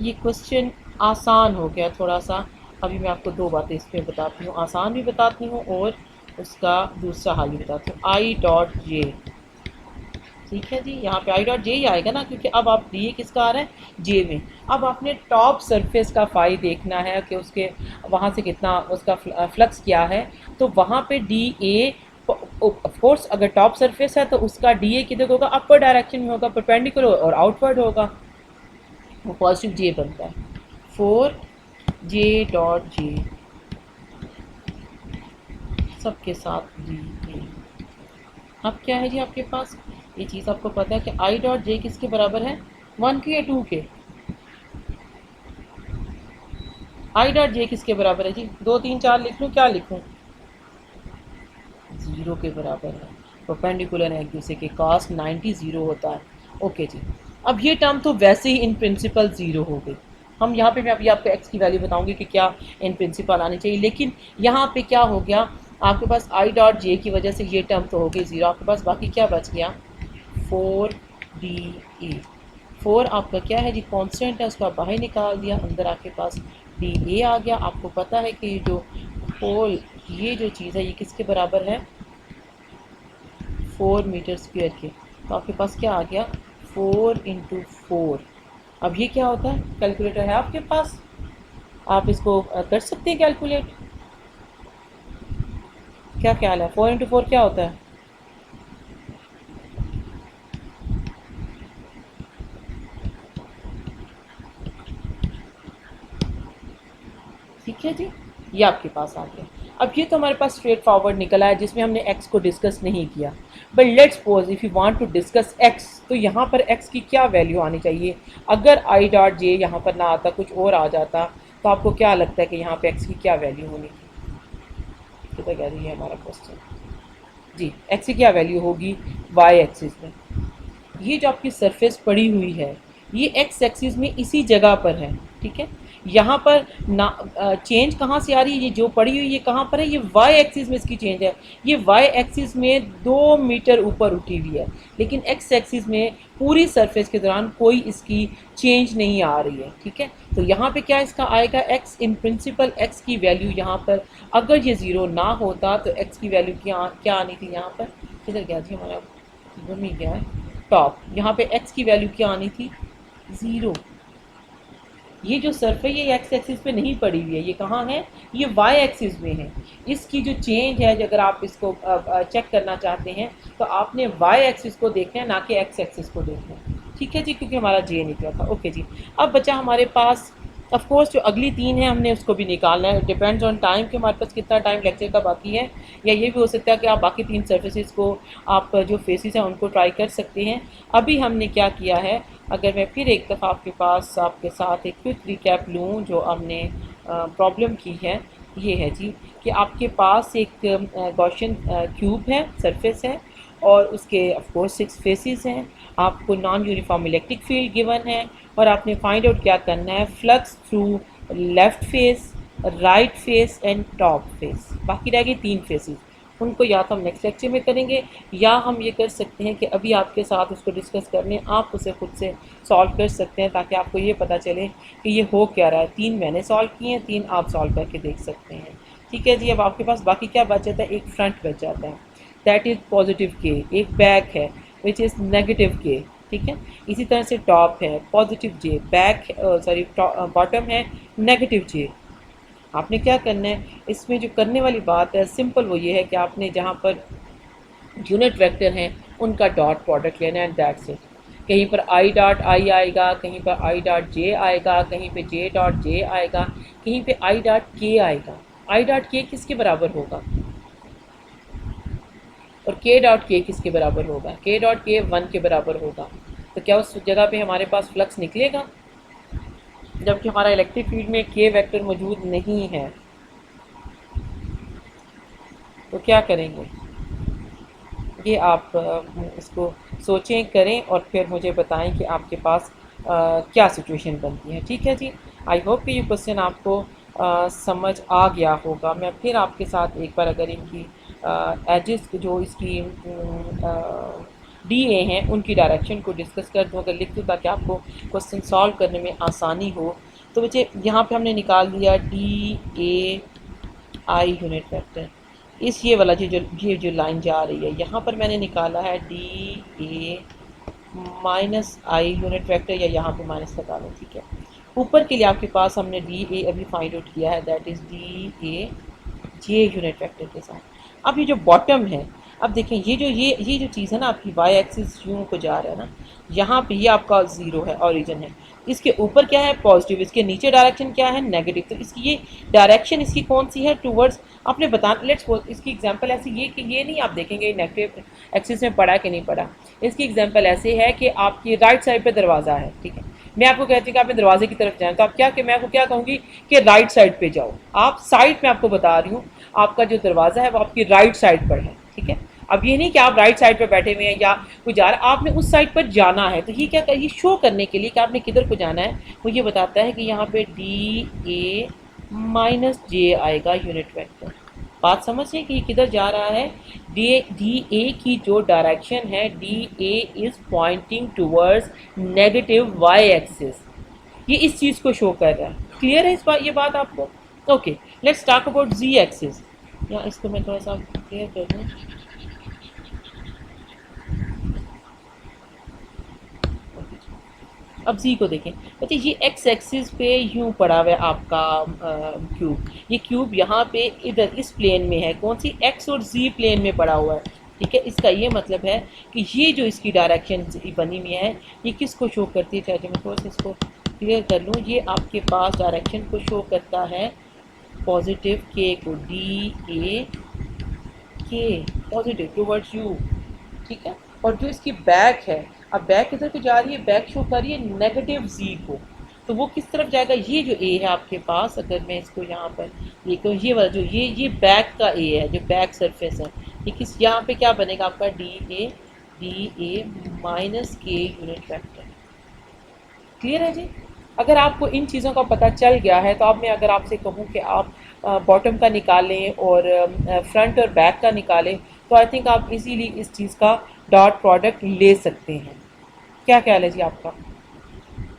ये क्वेश्चन आसान हो गया थोड़ा सा। अभी मैं आपको दो बातें इसमें बताती हूँ, आसान भी बताती हूँ और उसका दूसरा हाल भी बताती हूँ। आई डॉट जे, ठीक है जी, यहाँ पे आई डॉट जे ही आएगा ना, क्योंकि अब आप डी ए किसका आ रहा है, जे में। अब आपने टॉप सरफेस का फाई देखना है कि उसके वहाँ से कितना उसका फ्लक्स क्या है, तो वहाँ पे डी ए ऑफकोर्स अगर टॉप सरफेस है तो उसका डी ए किधर होगा, अपर डायरेक्शन में होगा, परपेंडिकुलर और आउटवर्ड होगा, वो पॉजिटिव जे बनता है। 4j डॉट जे सबके साथ डी ए। अब क्या है जी आपके पास, ये चीज़ आपको पता है कि आई डॉट जे किसके बराबर है, 1 के या 2 के, आई डॉट जे किसके बराबर है जी, 2 3 4 लिख लूँ, क्या लिखूँ, 0 के बराबर है। परपेंडिकुलर है एक दूसरे के, कॉस 90 0 होता है। ओके जी, अब ये टर्म तो वैसे ही इन प्रिंसिपल 0 हो गई। हम यहाँ पे मैं अभी आपको एक्स की वैल्यू बताऊंगी कि क्या इन प्रिंसिपल आनी चाहिए, लेकिन यहाँ पे क्या हो गया, आपके पास आई डॉट जे की वजह से ये टर्म तो हो गई 0, आपके पास बाकी क्या बच गया, 4डी ए। 4 आपका क्या है जी, कांस्टेंट है, उसको आप बाहर निकाल दिया, अंदर आपके पास डी ए आ गया। आपको पता है कि जो होल ये जो चीज़ है ये किसके बराबर है, 4 मीटर स्क्वायर के, तो आपके पास क्या आ गया, 4 इंटू 4। अब ये क्या होता है, कैलकुलेटर है आपके पास, आप इसको कर सकते हैं कैलकुलेट, क्या ख्याल है, 4 इंटू 4 क्या होता है, ठीक है जी, ये आपके पास आ गया। अब ये तो हमारे पास स्ट्रेट फॉरवर्ड निकला है जिसमें हमने एक्स को डिस्कस नहीं किया, but let's suppose if you want to discuss x, तो यहाँ पर एक्स की क्या वैल्यू आनी चाहिए। अगर आई डॉट जे यहाँ पर ना आता, कुछ और आ जाता, तो आपको क्या लगता है कि यहाँ पे एक्स की क्या वैल्यू होनी, तो कह रही है हमारा क्वेश्चन जी, एक्स की क्या वैल्यू होगी वाई एक्सिस में। ये जो आपकी सरफेस पड़ी हुई है ये एक्स एक्सिस में इसी जगह पर है, ठीक है। यहाँ पर ना चेंज कहाँ से आ रही है, ये जो पड़ी हुई ये कहाँ पर है, ये वाई एक्सिस में इसकी चेंज है। ये वाई एक्सिस में 2 मीटर ऊपर उठी हुई है, लेकिन एक्स एक्सिस में पूरी सरफेस के दौरान कोई इसकी चेंज नहीं आ रही है। ठीक है, तो यहाँ पे क्या इसका आएगा, एक्स इन प्रिंसिपल एक्स की वैल्यू यहाँ पर अगर ये ज़ीरो ना होता तो एक्स की वैल्यू क्या आनी थी, यहाँ पर किधर गया जी हमारा, गुम ही गया है टॉप, यहाँ पे एक्स की वैल्यू क्या आनी थी, ज़ीरो। ये जो सर्फ है ये एक्स एक्सिस पे नहीं पड़ी हुई है, ये कहाँ है, ये वाई एक्सिस में है। इसकी जो चेंज है, अगर आप इसको चेक करना चाहते हैं तो आपने वाई एक्सिस को देखना है, ना कि एक्स एक्सिस को देखना है। ठीक है जी, क्योंकि हमारा जे निकला था। ओके जी, अब बचा हमारे पास ऑफ कोर्स जो अगली तीन है हमने उसको भी निकालना है। डिपेंड्स ऑन टाइम कि हमारे पास कितना टाइम लेक्चर का बाकी है, या ये भी हो सकता है कि आप बाकी तीन सर्फेसिस को, आप जो फेसिस हैं उनको ट्राई कर सकते हैं। अभी हमने क्या किया है, अगर मैं फिर एक दफ़ा आपके साथ एक क्विक रिकैप लूँ जो हमने प्रॉब्लम की है, ये है जी कि आपके पास एक गॉसियन क्यूब है, सरफेस है, और उसके ऑफ कोर्स 6 फेसेस हैं। आपको non uniform electric field given है और आपने फाइंड आउट क्या करना है, flux through left face, right face and top face. बाकी रह गई 3 फेसेस, उनको या तो हम नेक्स्ट लेक्चर में करेंगे, या हम ये कर सकते हैं कि अभी आपके साथ उसको डिस्कस करने आप उसे खुद से सॉल्व कर सकते हैं, ताकि आपको ये पता चले कि ये हो क्या रहा है। 3 मैंने सॉल्व किए हैं, 3 आप सॉल्व करके देख सकते हैं। ठीक है जी, अब आपके पास बाकी क्या बच जाता है, एक फ्रंट बच जाता है, दैट इज़ पॉजिटिव के, एक बैक है विच इज़ नेगेटिव के। ठीक है, इसी तरह से टॉप है पॉजिटिव जे, बैक सॉरी बॉटम है नेगेटिव जे। आपने क्या करना है, इसमें जो करने वाली बात है सिंपल, वो ये है कि आपने जहाँ पर यूनिट वेक्टर हैं उनका डॉट प्रोडक्ट लेना है, दैट्स इट। कहीं पर आई डॉट आई आएगा, कहीं पर आई डॉट जे आएगा, कहीं पे जे डॉट जे आएगा, कहीं पे आई डॉट के आएगा। आई डॉट के किसके बराबर होगा और के डॉट के किसके बराबर होगा, के डॉट के 1 के बराबर होगा। तो क्या उस जगह पे हमारे पास फ्लक्स निकलेगा, जबकि हमारा इलेक्ट्रिक फील्ड में के वेक्टर मौजूद नहीं है। तो क्या करेंगे, ये आप इसको सोचें, करें और फिर मुझे बताएं कि आपके पास क्या सिचुएशन बनती है। ठीक है जी, आई होप कि ये क्वेश्चन आपको समझ आ गया होगा। मैं फिर आपके साथ एक बार अगर इनकी एजेस जो इसकी डी ए हैं उनकी डायरेक्शन को डिस्कस कर दूँ, अगर लिख दूँ, ताकि आपको क्वेश्चन सॉल्व करने में आसानी हो। तो बच्चे यहाँ पे हमने निकाल दिया D A I unit vector, इस ये वाला जो लाइन जा रही है यहाँ पर मैंने निकाला है d A minus I unit vector, या यहाँ पे माइनस लगा लो। ठीक है, ऊपर के लिए आपके पास हमने डी ए अभी फाइंड आउट किया है, that is D a J unit vector के साथ। अब ये जो बॉटम है, अब देखें ये जो चीज़ है ना आपकी वाई एक्सिस यूँ को जा रहा है ना, यहाँ पे ये आपका ज़ीरो है, ओरिजिन है। इसके ऊपर क्या है, पॉजिटिव, इसके नीचे डायरेक्शन क्या है, नेगेटिव। तो इसकी ये डायरेक्शन इसकी कौन सी है, टूवर्ड्स, आपने बता, लेट्स इसकी एग्जांपल ऐसी ये कि ये नहीं आप देखेंगे नेगेटिव एक्सिस में पड़ा कि नहीं पड़ा। इसकी एग्जांपल ऐसे है कि आपकी राइट साइड पे दरवाज़ा है। ठीक है, मैं आपको कहती हूँ कि आपने दरवाजे की तरफ जाएं, तो आप क्या, कि मैं आपको क्या कहूँगी कि राइट साइड पे जाओ। आप साइड में आपको बता रही हूँ, आपका जो दरवाज़ा है वो आपकी राइट साइड पर है। ठीक है, अब ये नहीं कि आप राइट साइड पर बैठे हुए हैं या कोई जा रहा है, आपने उस साइड पर जाना है। तो ये क्या, ये शो करने के लिए कि आपने किधर को जाना है, वो ये बताता है कि यहाँ पे डी ए माइनस जे आएगा यूनिट वेक्टर। बात समझ रहे हैं कि ये किधर जा रहा है, डी ए की जो डायरेक्शन है, d A is pointing towards negative y axis, ये इस चीज़ को शो कर रहा है। क्लियर है ये बात आपको। Okay, let's talk about z axis, या इसको मैं थोड़ा सा क्लियर कर दूँ। अब जी को देखें बच्चे, ये एक्स एक्सिस पे यूँ पड़ा हुआ है आपका क्यूब। ये क्यूब यहाँ पे इधर इस प्लेन में है, कौन सी, एक्स और जी प्लेन में पड़ा हुआ है। ठीक है, इसका ये मतलब है कि ये जो इसकी डायरेक्शन बनी हुई है, ये किसको शो करती है, चाहे मैं थोड़ा सा इसको क्लियर कर लूँ। ये आपके पास डायरेक्शन को शो करता है पॉजिटिव के को, डी ए के पॉजिटिव टूवर्ड्स यू। ठीक है, और जो इसकी बैक है, अब बैक किधर को जा रही है, बैक शो कर रही है नेगेटिव जी को। तो वो किस तरफ जाएगा, ये जो ए है आपके पास, अगर मैं इसको यहाँ पर ये कहूँ, ये वाला जो ये बैक का ए है, जो बैक सरफेस है, ये किस, यहाँ पे क्या बनेगा आपका डी ए माइनस के यूनिट वेक्टर। क्लियर है जी। अगर आपको इन चीज़ों का पता चल गया है तो अब मैं अगर आपसे कहूँ कि आप बॉटम का निकालें और फ्रंट और बैक का निकालें, तो आई थिंक आप इजीली इस चीज़ का डॉट प्रोडक्ट ले सकते हैं। क्या ख्याल है जी आपका?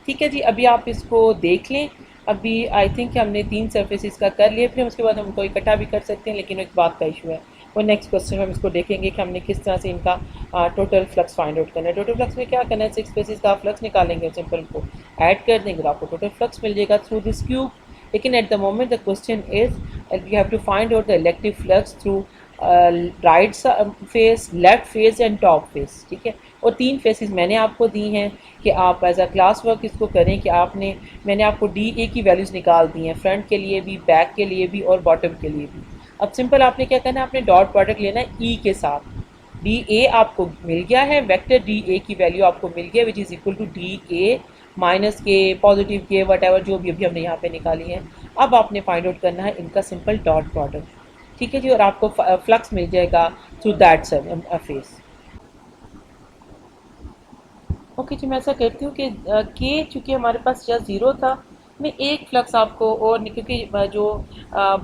ठीक है जी, अभी आप इसको देख लें। अभी आई थिंक हमने 3 सरफेसेस का कर लिए, फिर उसके बाद हम उनको इकट्ठा भी कर सकते हैं, लेकिन एक बात का इशू है। वो नेक्स्ट क्वेश्चन में हम इसको देखेंगे कि हमने किस तरह से इनका टोटल फ्लक्स फाइंड आउट करना है। टोटल फ्लक्स में क्या करना है, 6 फेसेस का फ्लक्स निकालेंगे, सिंपल को ऐड कर देंगे तो आपको टोटल फ्लक्स मिल जाएगा थ्रू दिस क्यूब। लेकिन at the moment the question is we have to find out the electric flux through right face, left face and top face. ठीक है, और 3 फेसेस मैंने आपको दी हैं कि आप एज अ क्लास वर्क इसको करें कि मैंने आपको डी ए की वैल्यूज़ निकाल दी हैं, फ्रंट के लिए भी, बैक के लिए भी और बॉटम के लिए भी। अब सिंपल आपने क्या करना है, आपने डॉट प्रोडक्ट लेना है ई के साथ। डी ए आपको मिल गया है, वेक्टर डी ए की वैल्यू आपको मिल गया which is equal to d A minus k, positive k, whatever जो भी अभी हमने यहाँ पे निकाली है। अब आपने फाइंड आउट करना है इनका सिंपल डॉट प्रोडक्ट। ठीक है जी, और आपको फ्लक्स मिल जाएगा थ्रू दैट फेस। ओके जी, मैं ऐसा करती हूँ कि के चूँकि हमारे पास जस्ट ज़ीरो था, मैं एक फ्लक्स आपको और क्योंकि जो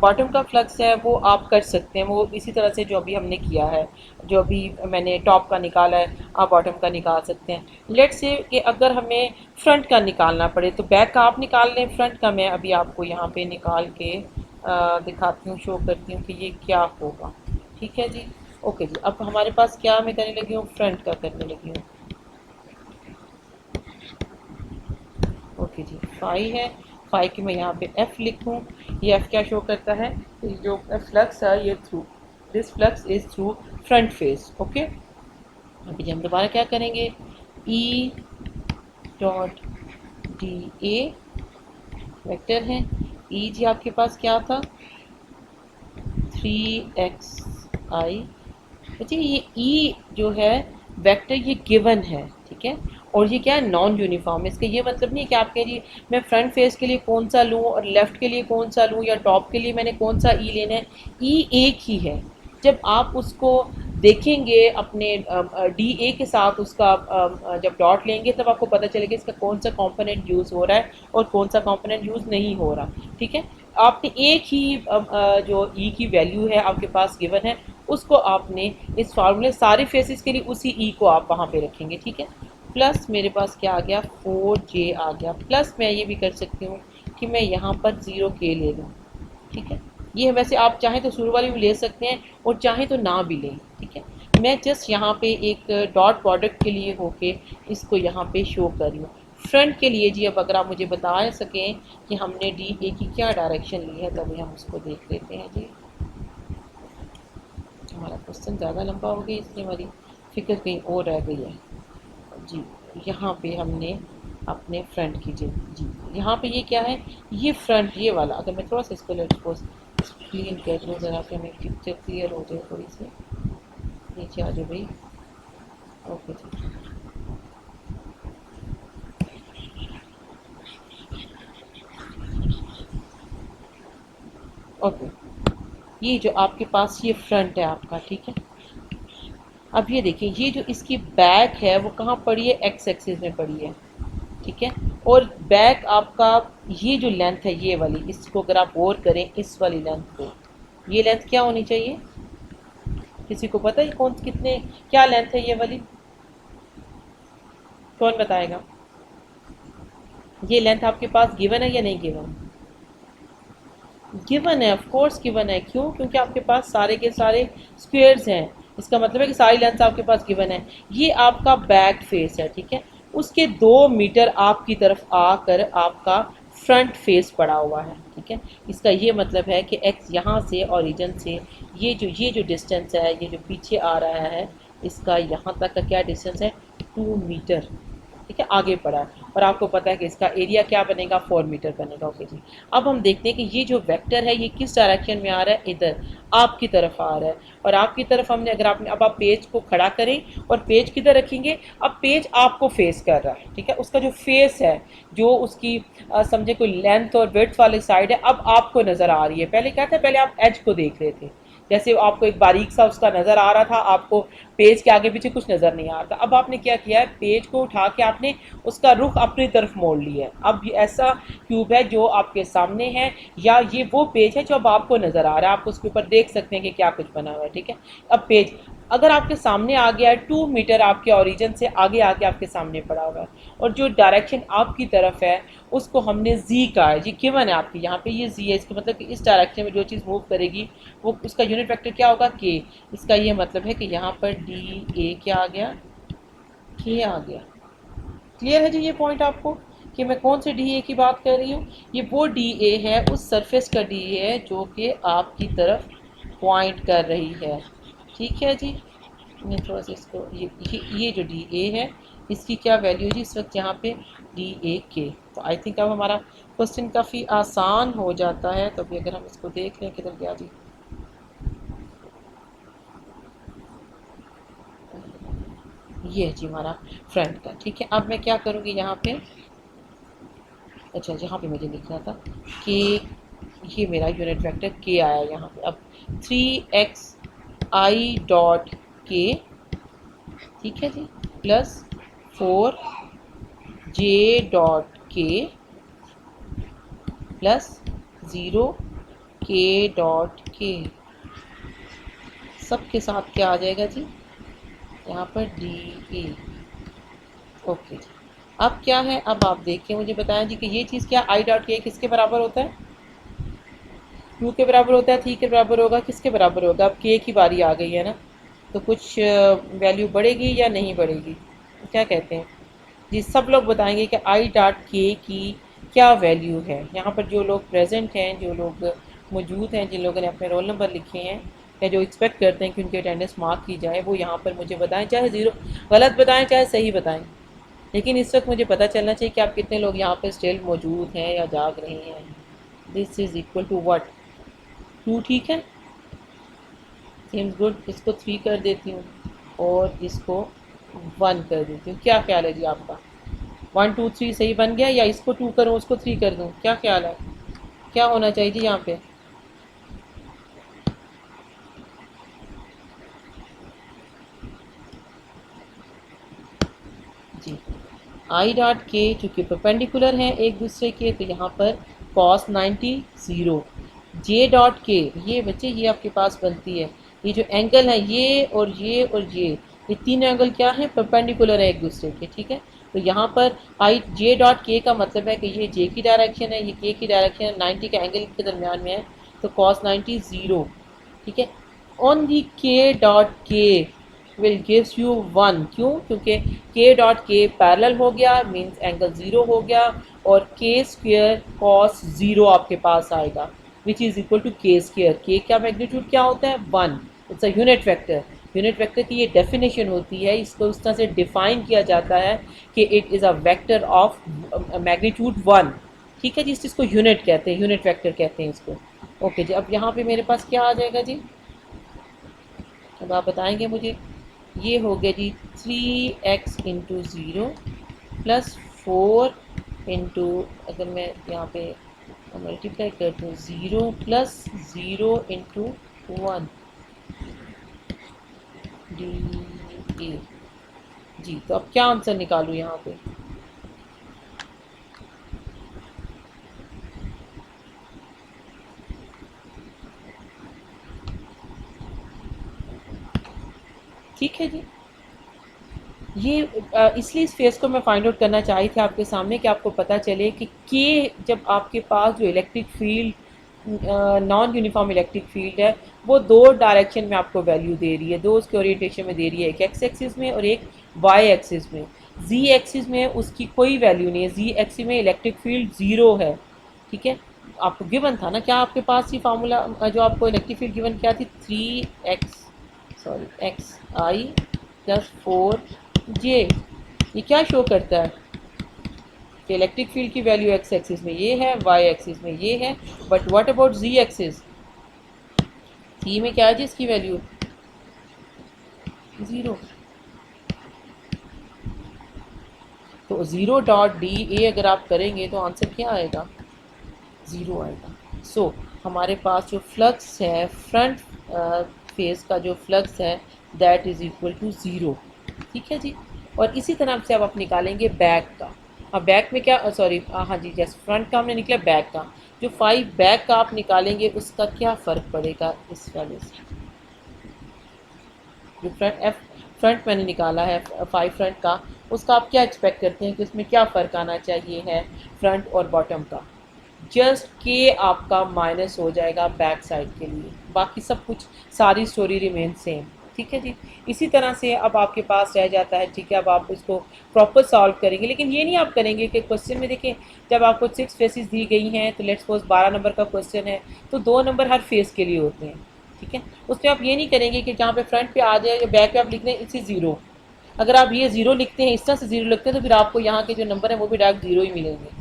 बॉटम का फ्लक्स है वो आप कर सकते हैं, वो इसी तरह से जो अभी हमने किया है, जो अभी मैंने टॉप का निकाला है आप बॉटम का निकाल सकते हैं। लेट्स से कि अगर हमें फ्रंट का निकालना पड़े तो बैक का आप निकाल लें, फ्रंट का मैं अभी आपको यहाँ पे निकाल के दिखाती हूँ, शो करती हूँ कि ये क्या होगा। ठीक है जी, ओके जी। अब हमारे पास क्या मैं करने लगी हूँ, फ्रंट का करने लगी हूँ। ओके जी, फाई है, फाई की मैं यहाँ पे एफ लिखूँ। ये एफ क्या शो करता है, जो फ्लक्स है ये through, this flux is through front face. Okay, अभी जी हम दोबारा क्या करेंगे, ई डॉट डी ए वेक्टर है, ई जी आपके पास क्या था 3xi। अच्छा, ये ई जो है वेक्टर ये गिवन है, ठीक है, और ये क्या है, नॉन यूनिफॉर्म है। इसका ये मतलब नहीं है कि आप कह जी मैं फ्रंट फेस के लिए कौन सा लूँ और लेफ़्ट के लिए कौन सा लूँ या टॉप के लिए मैंने कौन सा ई लेना है। ई एक ही है। जब आप उसको देखेंगे अपने डी ए के साथ उसका जब डॉट लेंगे तब आपको पता चलेगा इसका कौन सा कंपोनेंट यूज़ हो रहा है और कौन सा कंपोनेंट यूज़ नहीं हो रहा। ठीक है, आपने एक ही जो ई की वैल्यू है आपके पास गिवन है, उसको आपने इस फार्मूले सारे फेसेस के लिए उसी ई को आप वहाँ पे रखेंगे। ठीक है, प्लस मेरे पास क्या आ गया 4j आ गया, प्लस मैं ये भी कर सकती हूँ कि मैं यहाँ पर 0k ले लूँ। ठीक है, ये वैसे आप चाहें तो शुरू वाली भी ले सकते हैं और चाहें तो ना भी लें। ठीक है, मैं जस्ट यहाँ पे एक डॉट प्रोडक्ट के लिए होके इसको यहाँ पे शो कर रही हूँ। फ्रंट के लिए जी अब अगर आप मुझे बता सकें कि हमने डी ए की क्या डायरेक्शन ली है, तभी हम उसको देख लेते हैं जी। हमारा क्वेश्चन ज़्यादा लंबा हो गया इसलिए हमारी फिक्र कहीं और रह गई है जी। यहाँ पे हमने अपने फ्रंट की जी, यहाँ पे ये क्या है, ये फ्रंट ये वाला, अगर मैं थोड़ा सा इसको लेट्स क्लीन कर लूँ ज़रा कि हमें पिक्चर क्लियर हो जाए थोड़ी सी, नीचे आ जाओ भाई। ओके जी, ओके, ये जो आपके पास ये फ्रंट है आपका, ठीक है। अब ये देखिए ये जो इसकी बैक है वो कहाँ पड़ी है, एक्स एक्सिस में पड़ी है। ठीक है, और बैक आपका ये जो लेंथ है ये वाली, इसको अगर आप गौर करें इस वाली लेंथ को, ये लेंथ क्या होनी चाहिए, किसी को पता है कौन कितने क्या लेंथ है ये वाली, कौन बताएगा। ये लेंथ आपके पास गिवन है या नहीं गिवन, गिवन है, ऑफ कोर्स गिवन है। क्यों, क्योंकि आपके पास सारे के सारे स्क्वेयर्स हैं, इसका मतलब है कि सारी लेंथ आपके पास गिवन है। ये आपका बैक फेस है, ठीक है, उसके 2 मीटर आपकी तरफ आकर आपका फ्रंट फेस पड़ा हुआ है। ठीक है, इसका ये मतलब है कि एक्स यहाँ से ओरिजिन से ये जो डिस्टेंस है, ये जो पीछे आ रहा है, इसका यहाँ तक का क्या डिस्टेंस है 2 मीटर। ठीक है, आगे पड़ा है और आपको पता है कि इसका एरिया क्या बनेगा 4 मीटर बनेगा। ओके जी, अब हम देखते हैं कि ये जो वेक्टर है ये किस डायरेक्शन में आ रहा है, इधर आपकी तरफ आ रहा है। और आपकी तरफ हमने अगर आपने अब आप पेज को खड़ा करें और पेज किधर रखेंगे, अब पेज आपको फेस कर रहा है। ठीक है, उसका जो फेस है, जो उसकी समझे कोई लेंथ और विड्थ वाली साइड है, अब आपको नज़र आ रही है। पहले क्या था, पहले आप एज को देख रहे थे, जैसे आपको एक बारीक सा उसका नज़र आ रहा था, आपको पेज के आगे पीछे कुछ नज़र नहीं आ रहा था। अब आपने क्या किया है, पेज को उठा के आपने उसका रुख अपनी तरफ मोड़ लिया है। अब ये ऐसा क्यूब है जो आपके सामने है, या ये वो पेज है जो अब आपको नज़र आ रहा है, आप उसके ऊपर देख सकते हैं कि क्या कुछ बना हुआ है। ठीक है, अब पेज अगर आपके सामने आ गया है 2 मीटर आपके ओरिजिन से आगे आके आपके सामने पड़ा हुआ है, और जो डायरेक्शन आपकी तरफ है उसको हमने जी कहा है, जी गिवन है आपकी यहाँ पे, ये जी है, इसका मतलब कि इस डायरेक्शन में जो चीज़ मूव करेगी वो उसका यूनिट वेक्टर क्या होगा, के। इसका ये मतलब है कि यहाँ पर डी ए क्या आ गया, के आ गया। क्लियर है जी ये पॉइंट आपको, कि मैं कौन से डी ए की बात कर रही हूँ? ये वो डी ए है, उस सरफेस का डी ए है जो कि आपकी तरफ पॉइंट कर रही है। ठीक है जी, मैं थोड़ा सा इसको ये जो डी ए है इसकी क्या वैल्यू जी इस वक्त यहाँ पे, डी ए के। तो आई थिंक अब हमारा क्वेश्चन काफ़ी आसान हो जाता है। तो अभी अगर हम इसको देख लें, किधर गया जी, ये है जी हमारा फ्रंट का। ठीक है, अब मैं क्या करूँगी यहाँ पे, अच्छा जहाँ पे मुझे लिखना था कि ये मेरा यूनिट वेक्टर के आया यहाँ पे। अब 3xi डॉट के, ठीक है जी, प्लस 4j डॉट के प्लस 0k डॉट के, सब के साथ क्या आ जाएगा जी यहाँ पर, डी ए। ओके जी, अब क्या है, अब आप देखिए मुझे बताएं जी कि ये चीज़ क्या, आई डॉट के किसके बराबर होता है, 2 के बराबर होता है, 3 के बराबर होगा, किसके बराबर होगा? अब के की बारी आ गई है ना, तो कुछ वैल्यू बढ़ेगी या नहीं बढ़ेगी, क्या कहते हैं जी? सब लोग बताएंगे कि आई डॉट के की क्या वैल्यू है। यहाँ पर जो लोग प्रेजेंट हैं, जो लोग मौजूद हैं, जिन लोगों ने अपने रोल नंबर लिखे हैं या जो एक्सपेक्ट करते हैं कि उनकी अटेंडेंस मार्क की जाए, वो यहाँ पर मुझे बताएं, चाहे ज़ीरो गलत बताएं चाहे सही बताएं, लेकिन इस वक्त मुझे पता चलना चाहिए कि आप कितने लोग यहाँ पर स्टिल मौजूद हैं या जाग रहे हैं। This is equal to what, 2। ठीक है, सेम्स गुड। इसको 3 कर देती हूँ और इसको 1 कर देती हूँ। क्या ख्याल है जी आपका, 1 2 3 सही बन गया, या इसको 2 करूँ उसको 3 कर दूँ, क्या ख्याल है, क्या होना चाहिए जी यहाँ पे? जी आई डॉट के चूँकि परपेंडिकुलर हैं एक दूसरे के, तो यहाँ पर cos 90 0, जे डॉट के, ये बच्चे ये आपके पास बनती है, ये जो एंगल है ये और ये और ये तीन एंगल क्या है, परपेंडिकुलर है एक दूसरे के। ठीक है, तो यहाँ पर आई जे डॉट के का मतलब है कि ये जे की डायरेक्शन है, ये के की डायरेक्शन है, 90 का एंगल के दरमियान में है, तो cos 90 0। ठीक है, ऑन दी के डॉट के विल गिव्स यू 1, क्यों? क्योंकि के डॉट के पैरेलल हो गया, मीन्स एंगल 0 हो गया, और के स्क्वेयर कॉस 0 आपके पास आएगा, विच इज़ इक्वल टू के स्क्वेयर। के का मैग्नीट्यूड क्या होता है, 1। It's a unit vector. Unit vector की ये डेफिनेशन होती है, इसको उस तरह से डिफाइन किया जाता है कि it is a vector of magnitude 1। ठीक है जी, इस चीज़ को यूनिट कहते हैं, यूनिट वेक्टर कहते हैं इसको। ओके जी, अब यहाँ पे मेरे पास क्या आ जाएगा जी, अब आप बताएंगे मुझे। ये हो गया जी 3x इंटू 0 प्लस 4 इंटू, अगर मैं यहाँ पे मल्टीप्लाई कर दूँ, 0 प्लस 0 इंटू 1 डी ए। जी, तो अब क्या आंसर निकालूँ यहाँ पे? ठीक है जी, ये इसलिए इस फेस को मैं फाइंड आउट करना चाही थी आपके सामने, कि आपको पता चले कि जब आपके पास जो electric field, non uniform electric field है, वो दो डायरेक्शन में आपको वैल्यू दे रही है, दो उसके ओरिएंटेशन में दे रही है, एक एक्स एक्सिस में और एक वाई एक्सिस में। जी एक्सिस में उसकी कोई वैल्यू नहीं है, जी एक्सिस में इलेक्ट्रिक फील्ड 0 है। ठीक है, आपको गिवन था ना, क्या आपके पास ही फार्मूला जो आपको इलेक्ट्रिक फील्ड गिवन क्या थी, 3x प्लस 4j। ये क्या शो करता है कि इलेक्ट्रिक फील्ड की वैल्यू एक्स एक्सिस में ये है, वाई एक्सिस में ये है, but what about z axis, z में क्या है जी इसकी वैल्यू 0। तो 0 डॉट डी ए अगर आप करेंगे तो आंसर क्या आएगा, 0 आएगा। सो हमारे पास जो फ्लक्स है, फ्रंट फेस का जो फ्लक्स है that is equal to zero. ठीक है जी। और इसी तरह से अब आप निकालेंगे बैक का। अब बैक में क्या, सॉरी हाँ जी, जैसे फ्रंट का हमने निकला, बैक का जो 5 बैक का आप निकालेंगे उसका क्या फ़र्क पड़ेगा इस वाले से। जो फ्रंट मैंने निकाला है 5 फ्रंट का, उसका आप क्या एक्सपेक्ट करते हैं कि उसमें क्या फ़र्क आना चाहिए है फ्रंट और बॉटम का। जस्ट के आपका माइनस हो जाएगा बैक साइड के लिए, बाकी सब कुछ सारी स्टोरी रिमेन सेम। ठीक है जी। इसी तरह से अब आपके पास रह जाता है, ठीक है, अब आप इसको प्रॉपर सॉल्व करेंगे, लेकिन ये नहीं आप करेंगे कि क्वेश्चन में देखें जब आपको 6 फेसेस दी गई हैं तो लेट्स सपोज 12 नंबर का क्वेश्चन है तो 2 नंबर हर फेस के लिए होते हैं। ठीक है, उसमें आप ये नहीं करेंगे कि जहाँ पे फ्रंट पे आ जाए या बैक पे आप लिख दें इसी ज़ीरो। अगर आप ये ज़ीरो लिखते हैं, इस तरह से ज़ीरो लिखते हैं, तो फिर आपको यहाँ के जो नंबर है वो भी डायरेक्ट ज़ीरो ही मिलेंगे।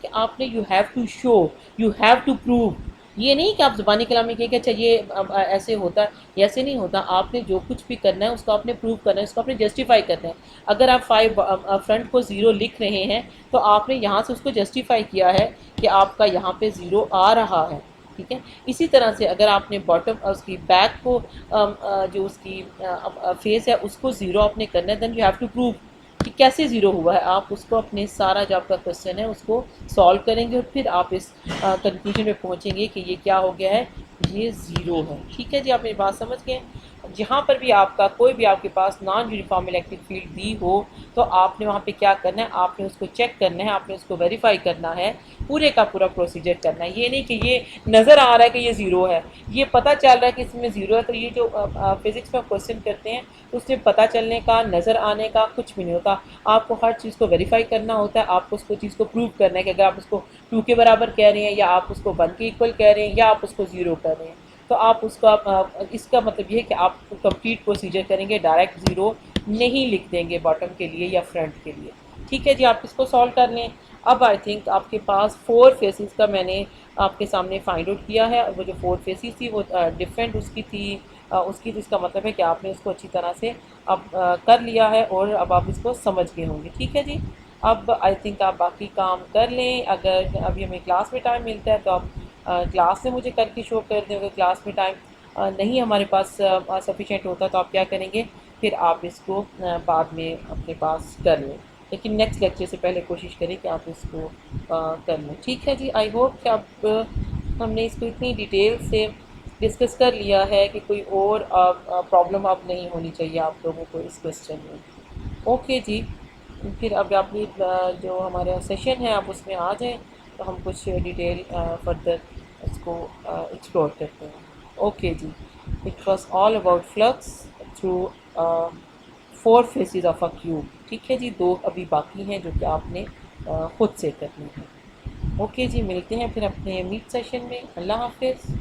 कि आपने you have to show, you have to prove. ये नहीं कि आप ज़ुबानी कलाम में कहें कि अच्छा ये ऐसे होता है, ऐसे नहीं होता। आपने जो कुछ भी करना है उसको आपने प्रूव करना है, उसको आपने जस्टिफाई करना है। अगर आप 5 फ्रंट को ज़ीरो लिख रहे हैं तो आपने यहाँ से उसको जस्टिफाई किया है कि आपका यहाँ पे ज़ीरो आ रहा है। ठीक है, इसी तरह से अगर आपने बॉटम उसकी बैक को जो उसकी फेस है उसको ज़ीरो आपने करना है, then you have to prove कि कैसे ज़ीरो हुआ है। आप उसको अपने सारा जो आपका क्वेश्चन है उसको सॉल्व करेंगे और फिर आप इस कंक्लूजन में पहुंचेंगे कि ये क्या हो गया है, ये ज़ीरो है। ठीक है जी, आप मेरी बात समझ गए। जहाँ पर भी आपका कोई भी आपके पास नॉन यूनिफॉर्म इलेक्ट्रिक फील्ड दी हो तो आपने वहाँ पे क्या करना है, आपने उसको चेक करना है, आपने उसको वेरीफाई करना है, पूरे का पूरा प्रोसीजर करना है। ये नहीं कि ये नज़र आ रहा है कि ये ज़ीरो है, ये पता चल रहा है कि इसमें ज़ीरो है, तो ये जो फिज़िक्स में क्वेश्चन करते हैं उसमें पता चलने का, नज़र आने का कुछ भी नहीं होता। आपको हर चीज़ को वेरीफाई करना होता है, आपको उसको चीज़ को प्रूव करना है कि अगर आप उसको 2 के बराबर कह रहे हैं या आप उसको 1 के इक्वल कह रहे हैं या आप उसको ज़ीरो कर रहे हैं, तो आप उसका इसका मतलब ये है कि आप कंप्लीट प्रोसीजर करेंगे, डायरेक्ट ज़ीरो नहीं लिख देंगे बॉटम के लिए या फ्रंट के लिए। ठीक है जी, आप इसको सॉल्व कर लें। अब आई थिंक आपके पास 4 फेसेस का मैंने आपके सामने फाइंड आउट किया है, और वो जो 4 फेसेस थी वो डिफरेंट उसकी थी, उसकी तो इसका मतलब है कि आपने उसको अच्छी तरह से अब कर लिया है और अब आप इसको समझ गए होंगे। ठीक है जी, अब आई थिंक आप बाकी काम कर लें। अगर अभी हमें क्लास में टाइम मिलता है तो आप क्लास में मुझे करके शो कर दें। अगर क्लास में टाइम नहीं हमारे पास सफिशेंट होता तो आप क्या करेंगे, फिर आप इसको बाद में अपने पास कर लें, लेकिन नेक्स्ट लेक्चर से पहले कोशिश करें कि आप इसको कर लें। ठीक है जी, आई होप कि आप हमने इसको इतनी डिटेल से डिस्कस कर लिया है कि कोई और प्रॉब्लम अब नहीं होनी चाहिए आप लोगों को इस क्वेश्चन में। ओके जी, फिर अब अपनी जो हमारा सेशन है आप उसमें आ जाएं तो हम कुछ डिटेल फर्दर इसको एक्सप्लोर करते हैं। ओके जी, it was all about flux through 4 faces of a cube. ठीक है जी, 2 अभी बाकी हैं जो कि आपने खुद से करनी है। ओके जी, मिलते हैं फिर अपने मीट सेशन में। अल्लाह हाफिज़।